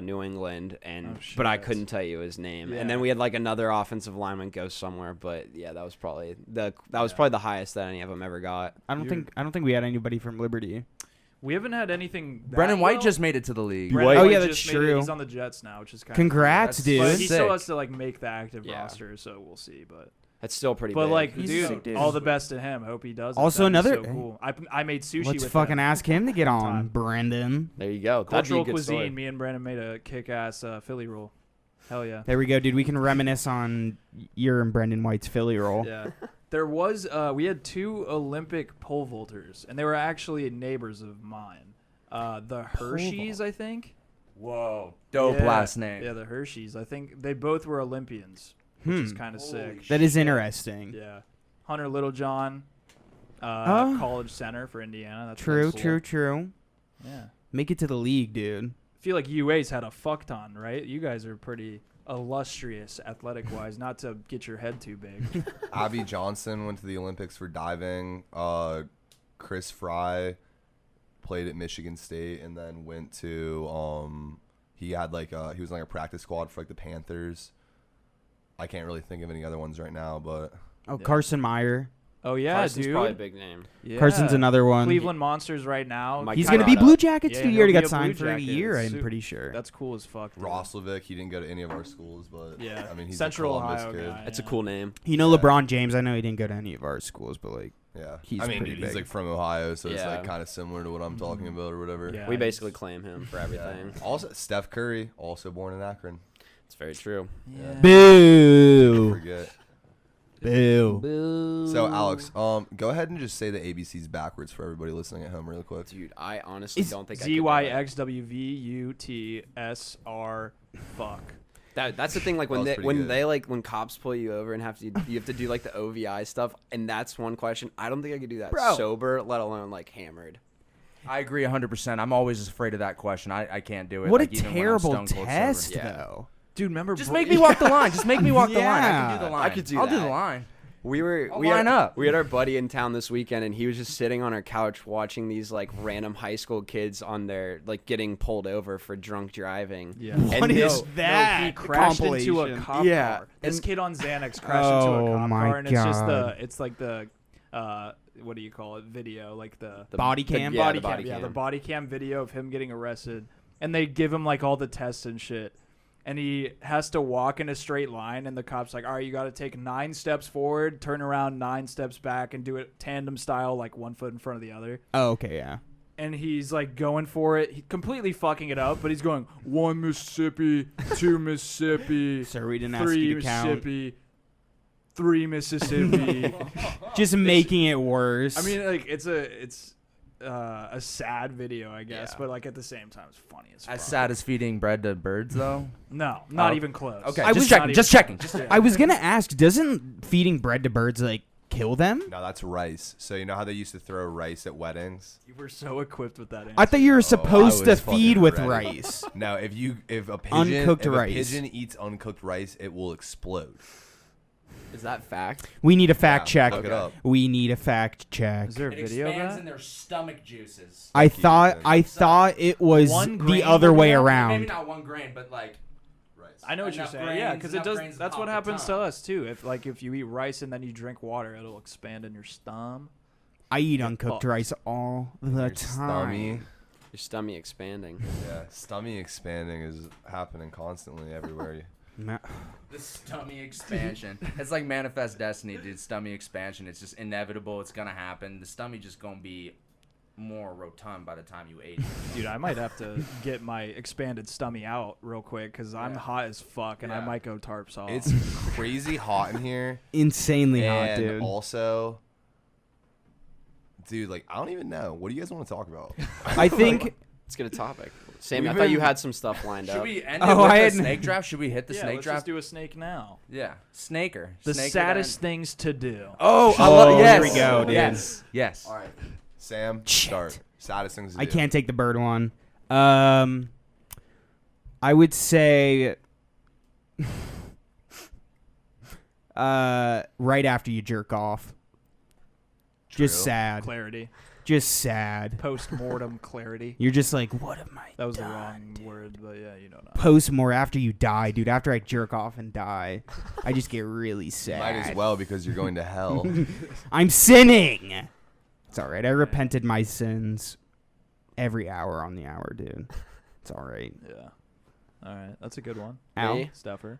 New England, and Oh, but I shit. couldn't tell you his name. Yeah. And then we had like another offensive lineman go somewhere, but yeah, that was probably the highest that any of them ever got. I don't think we had anybody from Liberty. We haven't had anything. that Brennan White well. just made it to the league. Brennan Oh, White yeah, that's just made it. true. He's on the Jets now, which is kind Congrats, of dude. But That's he still sick. has to like make the active Yeah. roster, so we'll see. But That's still pretty. but big. like, He's a dude, sick dude. all the best to him. Hope he does. it. Also That'd be another- so cool. I made sushi. Let's with fucking him. ask him to get on, Time. Brendan. there you go. That'd be a Cultural good cuisine. story. Me and Brandon made a kick-ass Philly roll. Hell yeah. There we go, dude. We can reminisce on your and Brendan White's Philly roll. Yeah. There was we had 2 Olympic pole vaulters, and they were actually neighbors of mine. The Hershey's, I think. Whoa. Dope Yeah. last name. Yeah, the Hershey's. I think they both were Olympians, which is kind of sick. That is interesting. Yeah. Hunter Littlejohn, College Center for Indiana. That's True, cool. true. Yeah. Make it to the league, dude. I feel like UA's had a fuck ton, right? You guys are pretty illustrious athletic-wise, not to get your head too big. Abby Johnson went to the Olympics for diving. Chris Fry played at Michigan State and then went to he had like he was in like a practice squad for like the Panthers. I can't really think of any other ones right now, but Oh, Yeah. Carson Meyer. Oh yeah, Carson's dude. probably a big name. Yeah. Carson's another one. Cleveland Monsters right now. Mike He's Kinda going to be brought Blue up. Jackets, Yeah, dude. He he'll already be got a signed Blue for a Jacket. year, It's I'm pretty sure. That's cool as fuck. Dude. Roslovic, he didn't go to any of our schools, but Yeah. I mean, he's Central a Columbus Ohio kid. guy. That's a yeah. cool name. You know Yeah. LeBron James, I know he didn't go to any of our schools, but like Yeah, He's I mean, pretty dude, he's big. like from Ohio, so it's Yeah. like kind of similar to what I'm talking about or whatever. Yeah. We it's- basically claim him for Yeah. everything. Also, Steph Curry, also born in Akron. It's very true. Yeah. boo. Forget. Boo. So Alex, go ahead and just say the ABCs backwards for everybody listening at home, really quick. Dude, I honestly don't think I could do ZYXWVUTSR. Fuck. That's the thing. Like when That was they pretty good. when cops pull you over and you have to do like the OVI stuff, and that's one question. I don't think I could do that Bro. sober, let alone like hammered. I agree 100%. I'm always afraid of that question. I can't do it. What like, a even when I'm terrible stone cold test, sober. Yeah. though. Dude, remember? Just make me walk the line. Just make me walk the line. I Yeah. can do the line. I could do I'll do that. the line. We I'll line up. We had our buddy in town this weekend, and he was just sitting on our couch watching these like random high school kids on their like getting pulled over for drunk driving. Yeah. What And is no, that? No, he crashed into a compilation? cop Yeah. car. This And- kid on Xanax crashed into Oh a cop my car, and it's just God. it's like the what do you call it? Video, like the Body cam? Yeah, body the body cam. Yeah, cam. the body cam video of him getting arrested, and they give him like all the tests and shit. And he has to walk in a straight line, and the cop's like, all right, you got to take 9 steps forward, turn around 9 steps back, and do it tandem style, like 1 foot in front of the other. Oh, okay, yeah. And he's like going for it, completely fucking it up, but he's going 1 Mississippi, 2 Mississippi, So we didn't ask 3 you to count. Mississippi, 3 Mississippi. Just making it worse. I mean, like it's a sad video, I guess, Yeah. but like at the same time, it's funny as fuck. As sad as feeding bread to birds, though. No, not Oh. even close. Okay, I just was checking. not Just even- checking. Just I was gonna ask, doesn't feeding bread to birds like kill them? No, that's rice. So you know how they used to throw rice at weddings? You were so equipped with that answer. I thought you were supposed to was fucking feed with ready. rice. No, if a pigeon Uncooked if rice. a pigeon eats uncooked rice, it will explode. Is that fact? We need a fact Yeah, check. look it up. We need a fact check. Is there a video of that? their stomach juices. I thought it was 1 the grain other would way be out? around. Maybe not 1 grain, but like Rice. I know what you're Enough saying. Yeah, because it enough does. grains to That's what pop a happens to ton. us too. If you eat rice and then you drink water, it'll expand in your stomach. I eat uncooked Oh. rice all the Your time. stummy, Your stomach expanding. yeah, stomach expanding is happening constantly everywhere. Ma- the stomach expansion. It's like Manifest Destiny, dude. Stomach expansion. It's just inevitable. It's gonna happen. The stomach just gonna be more rotund by the time you ate it. Dude, I might have to get my expanded stomach out real quick because I'm Yeah. hot as fuck and I Yeah. might go tarps off. It's crazy hot in here, Insanely hot, and dude. also, dude, like I don't even know. What do you guys want to talk about? I think Let's get a topic. Sam, We've I thought you been- had some stuff lined Should up. we end Oh, it with I the had- snake draft? Should we hit the yeah, snake let's draft? just do a snake now. Yeah, snaker. The Snaker saddest then- things to do. Oh, I Oh, love. Yes. here we go, dude. Yes. Yes. All right, Sam, Shit. start. Saddest things. To I do. can't take the bird one. I would say right after you jerk off. Just True. sad. Clarity. Just sad. Post-mortem clarity. You're just like, what am I That was the done, wrong dude? word, but yeah, you know. Post-more after you die, dude. After I jerk off and die, I just get really sad. Might as well because you're going to hell. I'm sinning. It's all right. I repented my sins every hour on the hour, dude. It's all right. Yeah. All right, that's a good one. Al? Me? Stuffer.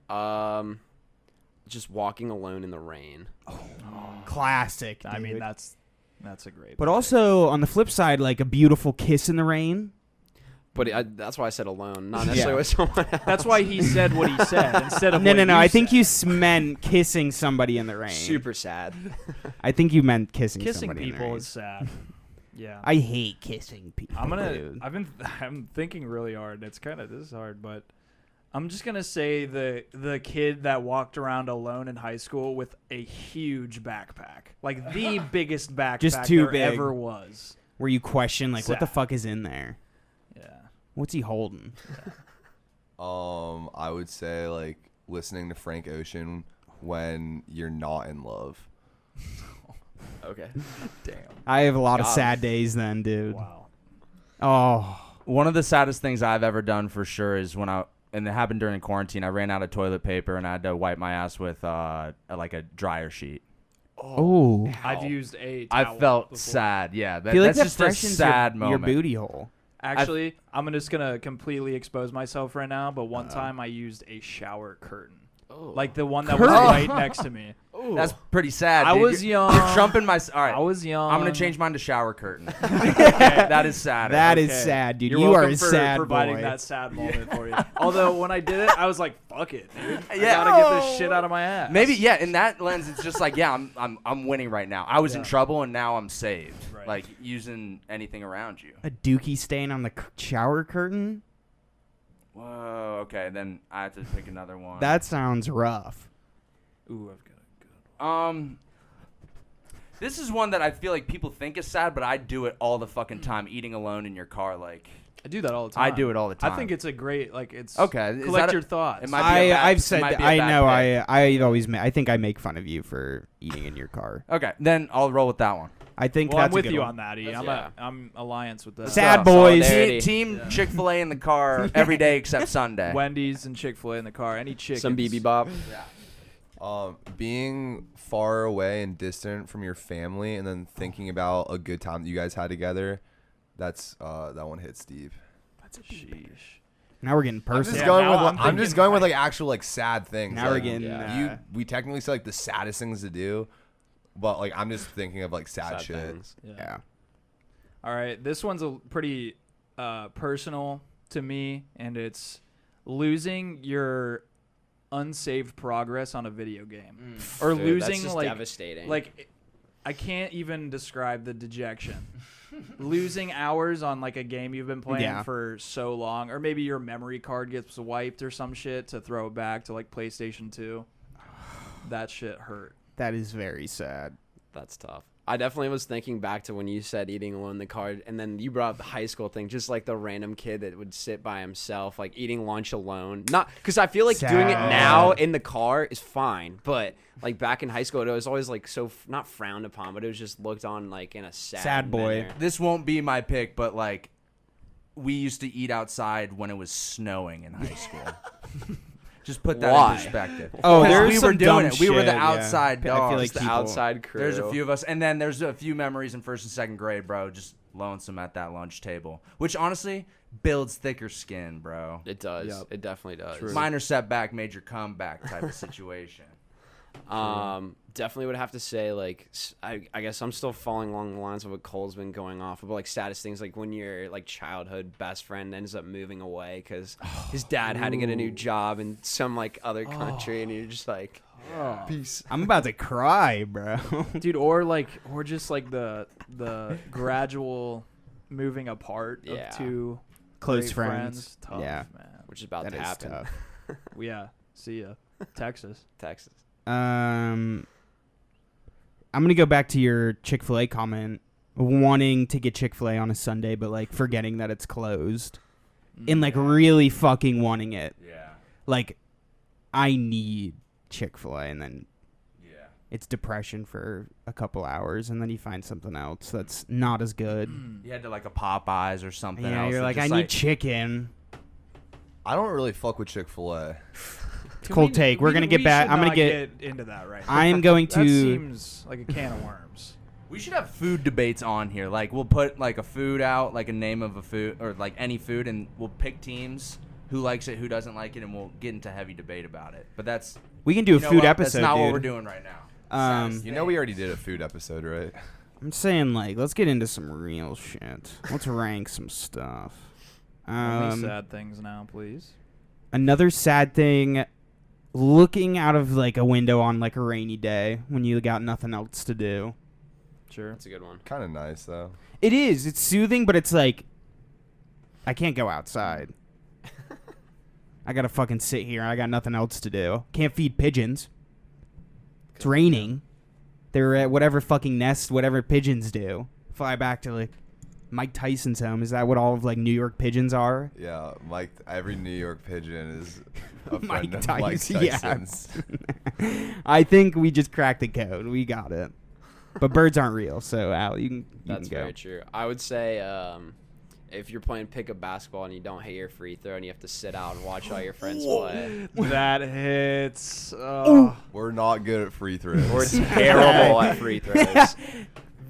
Just walking alone in the rain. Classic. I mean, dude. that's a great. But also on the flip side, like a beautiful kiss in the rain. But that's why I said alone, not necessarily with someone else. That's why he said what he said instead of No, what no, no. you I think said. you meant kissing somebody in the rain. Super sad. I think you meant kissing Kissing somebody in the people rain. is sad. Yeah. I hate kissing people. I'm gonna. dude. I'm thinking really hard. This is hard, but I'm just gonna say the kid that walked around alone in high school with a huge backpack, like the biggest backpack Just too there big. ever was. Where you question like, what the Sad. fuck is in there? Yeah. What's he holding? I would say like listening to Frank Ocean when you're not in love. Okay. Damn. I have a lot of God. sad days then, dude. Wow. Oh, One of the saddest things I've ever done for sure is and it happened during quarantine. I ran out of toilet paper and I had to wipe my ass with like a dryer sheet. Oh. I've used a I towel felt before. sad. Yeah, I feel like that's that just a freshens sad your moment. booty hole. Actually, I'm just gonna completely expose myself right now. But one time I used a shower curtain, like the one that was right next to me. That's pretty sad. I dude. was young. You're trumping my. All right. I was young. I'm gonna change mine to shower curtain. That is sad. That is Okay. sad, dude. You're You are welcome a for sad providing boy. that sad moment for you. Although when I did it, I was like, "Fuck it, dude. I Yeah. gotta get this shit out of my ass." Maybe in that lens, it's just like I'm winning right now. I was in trouble and now I'm saved. Right. Like using anything around you. A dookie stain on the shower curtain? Whoa. Okay, then I have to pick another one. That sounds rough. Ooh, I've got a good one. This is one that I feel like people think is sad, but I do it all the fucking time. Eating alone in your car, like I do that all the time. I do it all the time. I think it's a great it's Okay, is Collect that your thoughts. it might be a bad- I've said might that. be a I bad know. pick. I always I think I make fun of you for eating in your car. Okay, then I'll roll with that one. I think Well, that's I'm with a good you one. on that, E. Yeah. I'm alliance with that. Sad boys. Solidarity. Team Chick-fil-A in the car every day except Sunday. Wendy's and Chick-fil-A in the car. Any chickens. Some BB Bop. Being far away and distant from your family, and then thinking about a good time that you guys had together. That's that one hits deep. That's a sheesh. Now we're getting I'm personal. just Yeah, going now with I'm I'm just thinking, going with like- like actual like sad things. Now we're like, getting. we technically say like the saddest things to do, but like I'm just thinking of like sad shit. things. Yeah. All right, this one's a pretty personal to me, and it's losing your unsaved progress on a video game, or Dude, losing that's just like devastating. I can't even describe the dejection. Losing hours on like a game you've been playing Yeah. for so long, or maybe your memory card gets wiped or some shit to throw it back to like PlayStation 2. That shit hurt. That is very sad. That's tough. I definitely was thinking back to when you said eating alone in the car, and then you brought up the high school thing, just like the random kid that would sit by himself, like eating lunch alone. Not because I feel like doing it Sad. now in the car is fine, but like back in high school, it was always like not frowned upon, but it was just looked on like in a sad boy. manner. This won't be my pick, but like we used to eat outside when it was snowing in high school. Just put that Why? in perspective. Oh, Because there's we some were doing dumb it. We were the shit, yeah. outside I feel dogs. like Just the people- outside crew. There's a few of us, and then there's a few memories in first and second grade, bro. Just lonesome at that lunch table, which honestly builds thicker skin, bro. It does. Yep. It definitely does. True. Minor setback, major comeback type of situation. Definitely would have to say like I guess I'm still falling along the lines of what Cole's been going off about, like status things, like when your like childhood best friend ends up moving away because his dad had to get a new job in some like other country, and you're just like, peace. I'm about to cry, bro. Dude, or just like the gradual moving apart Yeah. of two Close great friends. Tough, Yeah. man. Which is about That to is happen. tough. Yeah, see ya. Texas. Texas. I'm gonna go back to your Chick-fil-A comment, wanting to get Chick-fil-A on a Sunday, but like forgetting that it's closed, and like really fucking wanting it. Yeah. Like, I need Chick-fil-A, and then Yeah. it's depression for a couple hours, and then you find something else that's not as good. You had to like a Popeyes or something Yeah, else. you're that like, I just, need chicken. I don't really fuck with Chick-fil-A. Cold take. We're gonna get back. should I'm gonna not get. into that right now. I'm going That to. seems like a can of worms. We should have food debates on here. Like we'll put like a food out, like a name of a food or like any food, and we'll pick teams who likes it, who doesn't like it, and we'll get into heavy debate about it. But that's We can do a you know food what? episode. That's not dude. what we're doing right now. You know we already did a food episode, right? I'm saying like, let's get into some real shit. Let's rank some stuff. Only sad things now, please. Another sad thing, looking out of like a window on like a rainy day when you got nothing else to do. Sure. That's a good one. Kind of nice though. It is. It's soothing, but it's like I can't go outside. I gotta fucking sit here. I got nothing else to do. Can't feed pigeons. It's raining. They're at whatever fucking nest, whatever pigeons do. Fly back to like Mike Tyson's home. Is that what all of like New York pigeons are? Yeah, Mike. Every New York pigeon is a friend Mike of Tyson, Mike yeah. Tyson's. I think we just cracked the code. We got it. But birds aren't real, so Al, you can That's go. very true. I would say if you're playing pickup basketball and you don't hit your free throw and you have to sit out and watch all your friends play. That hits. We're not good at free throws. We're terrible at free throws.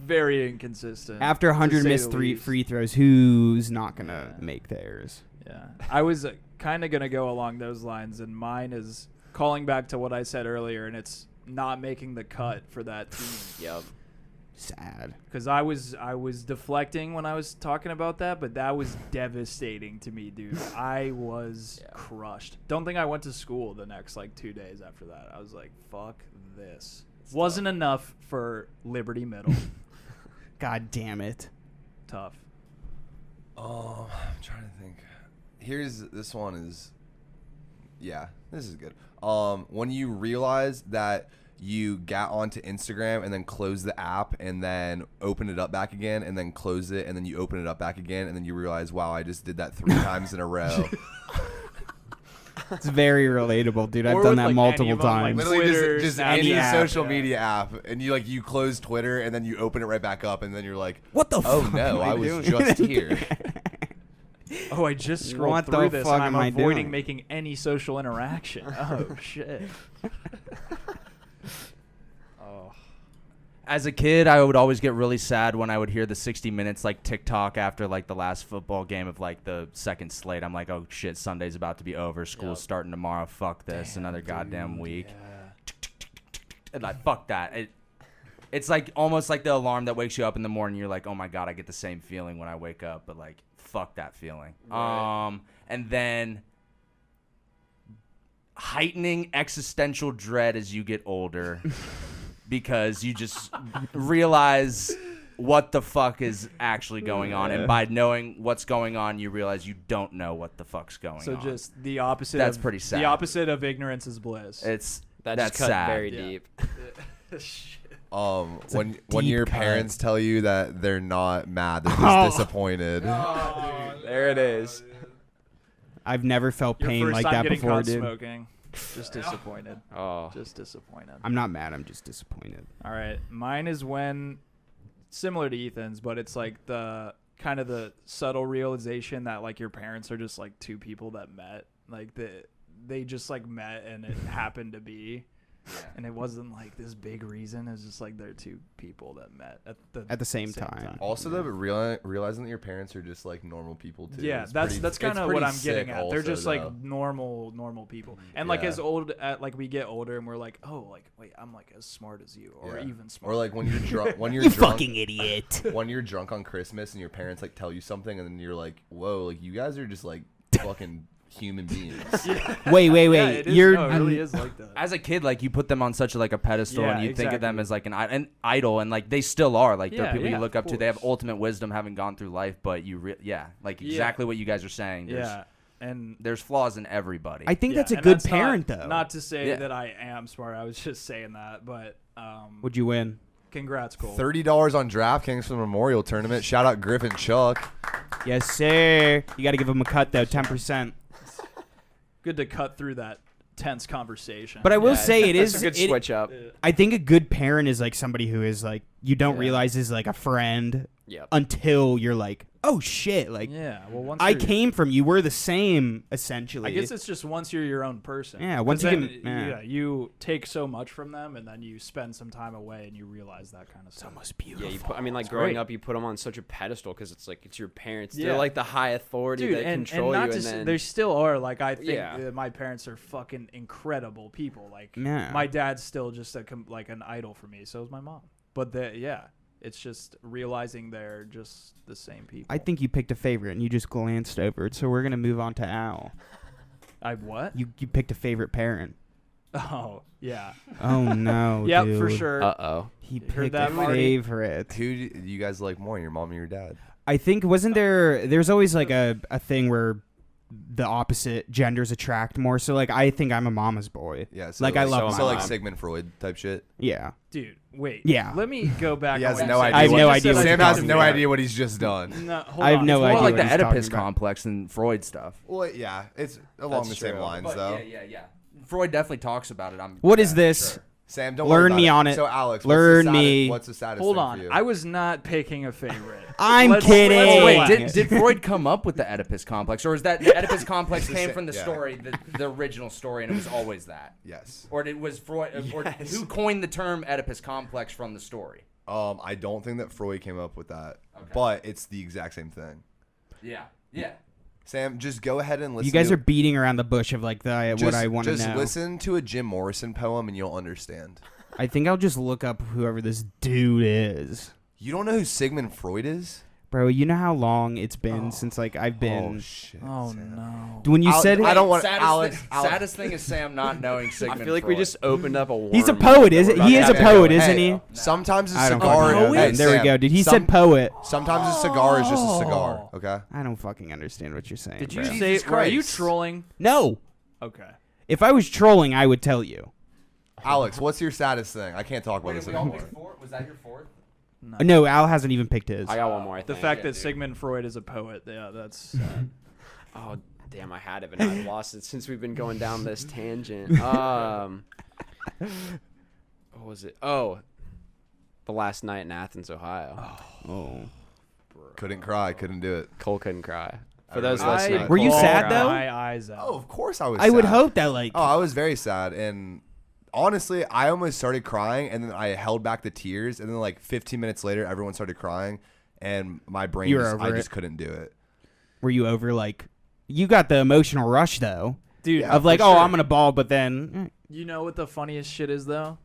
Very inconsistent. After 100 to say missed the least. free throws, who's not going to make theirs? Yeah. I was kind of going to go along those lines, and mine is calling back to what I said earlier, and it's not making the cut for that team. Yep. Sad. Because I was deflecting when I was talking about that, but that was devastating to me, dude. I was crushed. Don't think I went to school the next 2 days after that. I was like, fuck this. Wasn't enough for Liberty Middle. God damn it. Tough. I'm trying to think. This one is, yeah, this is good. When you realize that you got onto Instagram and then close the app and then open it up back again and then close it and then you open it up back again and then you realize, wow, I just did that 3 times in a row. It's very relatable, dude. I've Or done with, that any multiple of them, times. Literally Twitter, just any Snapchat. social media app, and you close Twitter and then you open it right back up and then you're like, What the oh fuck no, am I I was doing? just here. Oh, I just scrolled What the through this fuck and I'm am I avoiding doing? making any social interaction. Oh, shit. Oh. As a kid, I would always get really sad when I would hear the 60 minutes TikTok after the last football game of the second slate. I'm like, oh shit, Sunday's about to be over. School's starting tomorrow. Fuck this, another goddamn week. And fuck that. It's almost like the alarm that wakes you up in the morning. You're like, oh my god, I get the same feeling when I wake up, but fuck that feeling. Right. And then heightening existential dread as you get older. Because you just realize what the fuck is actually going on. And by knowing what's going on, you realize you don't know what the fuck's going on. So just the opposite. That's of, pretty sad. The opposite of ignorance is bliss. That's Just cut sad. very Yeah. deep. When deep your cut. parents tell you that they're not mad, they're just disappointed. There it is. I've never felt Your pain first like time that getting before, caught dude. smoking. Just disappointed. Oh. Just disappointed. I'm not mad. I'm just disappointed. All right. Mine is when, similar to Ethan's, but it's the kind of the subtle realization that your parents are just 2 people that met. They just met and it happened to be. And it wasn't this big reason. It was just they're 2 people that met at the same time. Also, though, realizing that your parents are just normal people too. Yeah, is that's pretty- kind it's of pretty what I'm sick getting at. They're also, just though. normal people. And Yeah. as we get older and we're wait, I'm as smart as you or Yeah. even smarter. Or when you're drunk, You fucking idiot. when you're drunk on Christmas and your parents tell you something and then you're like, whoa, you guys are just fucking human beings. Wait. Yeah, it is. You're No, it really is like that. As a kid, you put them on such a pedestal, Yeah, and you think of them exactly. as an idol, and they still are. They're Yeah, people yeah, you look of up to. They have course. ultimate wisdom, having gone through life. But exactly what you guys are saying. Yeah. And There's flaws in everybody. I think yeah, that's a and good that's parent, not, though. Not to say Yeah. that I am smart. I was just saying that, but Would you win? congrats, Cole. $30 on DraftKings for the Memorial Tournament. Shout out Griffin Chuck. Yes, sir. You got to give him a cut, though, 10%. Good to cut through that tense conversation. But I will Yeah, say it that's is a good it- switch up. I think a good parent is somebody who is you don't Yeah. realize is a friend Yep. until you're oh shit, yeah, well, once I you're- came from you. We're the same, essentially. I guess it's just once you're your own person. Yeah, once 'Cause you then, can- yeah. you take so much from them, and then you spend some time away, and you realize that kind of stuff. almost Yeah, beautiful. you put, growing great. up, you put them on such a pedestal because it's your parents. Yeah. They're the high authority Dude, that and control not you. to And say, then they still are. I think Yeah. that my parents are fucking incredible people. Yeah. My dad's still just an idol for me. So is my mom. But it's just realizing they're just the same people. I think you picked a favorite and you just glanced over it, so we're gonna move on to Al. I what? You picked a favorite parent. Oh yeah. Oh no. Yep, dude. for sure. Uh-oh. He Heard picked that, a Marty? favorite. Who do you guys like more, your mom or your dad? I think wasn't there's always a thing where the opposite genders attract more. So I think I'm a mama's boy. Yeah, so I love so my mom. Sigmund Freud type shit. Yeah. Dude, wait. Yeah. Let me go back. He on has what you no said. idea. I have what- no idea what Sam you're has talking no about. idea what he's just done. No, hold I have on. no More idea like what the he's talking Oedipus about. complex than Freud stuff. Well, yeah, it's along That's the same true. lines But though. yeah. Freud definitely talks about it. What is this? Sam, don't worry Learn about me it. on it. So Alex, Learn me. What's the saddest Hold thing on. for you? I was not picking a favorite. I'm Let's- kidding. let's Wait, did Freud come up with the Oedipus complex, or is that the Oedipus complex came from the yeah. story, the original story, and it was always that? Yes. Or it was Freud? Or who coined the term Oedipus complex from the story? I don't think that Freud came up with that, but it's the exact same thing. Yeah. Yeah. Sam, just go ahead and listen. You guys to are beating around the bush of like what I want to know. Just listen to a Jim Morrison poem and you'll understand. I think I'll just look up whoever this dude is. You don't know who Sigmund Freud is? Bro, you know how long it's been since like I've been. Oh shit. Oh Sam. no. When you said I don't want Saddest thing is Sam not knowing Sigmund I feel like Freud. we just opened up a worm. he's a poet, is it? He is a poet, isn't he? Sometimes a I don't cigar. fucking know. Hey, There we Sam, go, dude. He said poet. Sometimes a cigar is just a cigar. Okay. I don't fucking understand what you're saying. Did you bro. say? Jesus Are you Christ. trolling? No. Okay. If I was trolling, I would tell you. Alex, what's your saddest thing? I can't talk about this we all anymore. picked four? Was that your fourth? No, Al hasn't even picked his. I got one more. I The think. fact that Sigmund Freud is a poet. Yeah, that's. Oh damn! I had it, but I've lost it since we've been going down this tangent. What was it? Oh, the last night in Athens, Ohio. Oh. Couldn't cry. Couldn't do it. Cole couldn't cry. For I those remember that. listening, Were you Cole sad, cried. though? My eyes out. Oh, of course I was. I would sad. hope that like. Oh, I was very sad, and honestly, I almost started crying, and then I held back the tears, and then like 15 minutes later, everyone started crying, and my brain, You were just, over I it. just couldn't do it. Were you over like? You got the emotional rush though, Dude, of like, for oh, sure. I'm gonna bawl, but then you know what the funniest shit is though?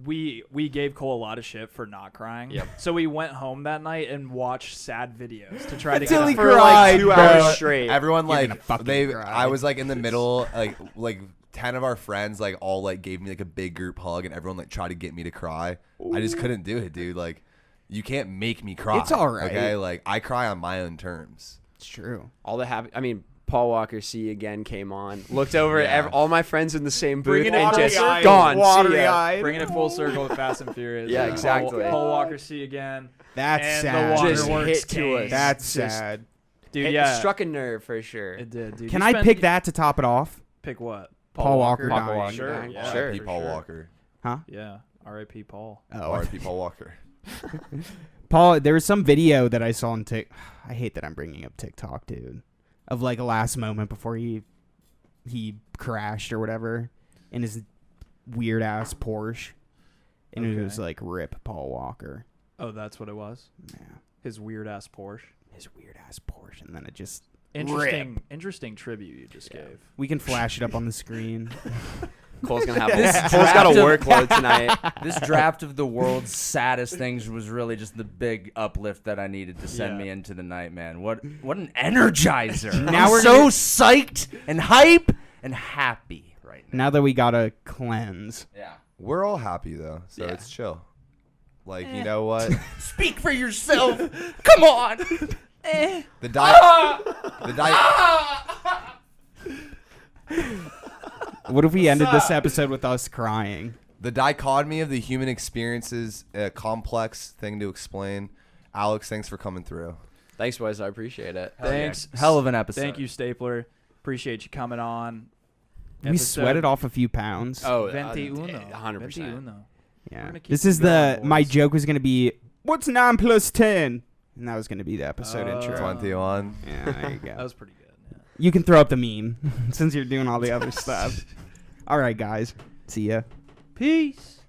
We gave Cole a lot of shit for not crying. Yep. So we went home that night and watched sad videos to try to Until get he a- for cried, like 2 bro. hours straight. Everyone You're like gonna fucking they. cry. I was like in the middle, like 10 of our friends like all like gave me like a big group hug, and everyone like tried to get me to cry. I just couldn't do it, dude. Like, you can't make me cry. It's all right. Okay, like I cry on my own terms. it's true. All the happy. I mean, Paul Walker C again came on. Looked over at Yeah. all my friends in the same booth Bringing it and just watery-eyed. gone. See Watery ya. eyed. bringing it full circle with Fast and Furious. Yeah, Paul- exactly. Paul Walker C again. That's and sad. The Just Waterworks hit to King. us. That's Just- sad. Dude, It yeah. struck a nerve for sure. It did, dude. Can You I spent- pick that to top it off? Pick what? Paul Walker Paul dying. Walker Sure, dying. yeah. Sure. R.I.P. for Paul sure. Walker. Huh? Yeah. R.I.P. Paul. Oh, R.I.P. Paul Walker. Paul, there was some video that I saw on TikTok. I hate that I'm bringing up TikTok, dude. Of like a last moment before he crashed or whatever in his weird ass Porsche, and it was Okay. like rip Paul Walker. Oh, that's what it was? Yeah, His weird ass Porsche. his weird ass Porsche, and then it just Interesting tribute you just gave. we can flash it up on the screen. Cole's gonna have. Cole's got a workload tonight. This draft of the world's saddest things was really just the big uplift that I needed to send Yeah. me into the night, man. What an energizer! Now I'm we're so gonna- psyched and hype and happy right now. Now that we gotta cleanse, Yeah. We're all happy though, so Yeah. it's chill. Like, you know what? Speak for yourself. Come on. The diet. The diet. what if we ended this episode with us crying? The dichotomy of the human experience is a complex thing to explain. Alex, thanks for coming through. Thanks, boys. I appreciate it. Thanks. Hell of an episode. Thank you, Stapler. Appreciate you coming on. We sweated off a few pounds. Oh, 21. 100%. 21. yeah. gonna keep This it is going, my boys. joke was gonna be what's 9 plus 10, and that was gonna be the episode intro. 21. Yeah, there you That go. was pretty good. Yeah. You can throw up the meme since you're doing all the other stuff. All right, guys. See ya. Peace.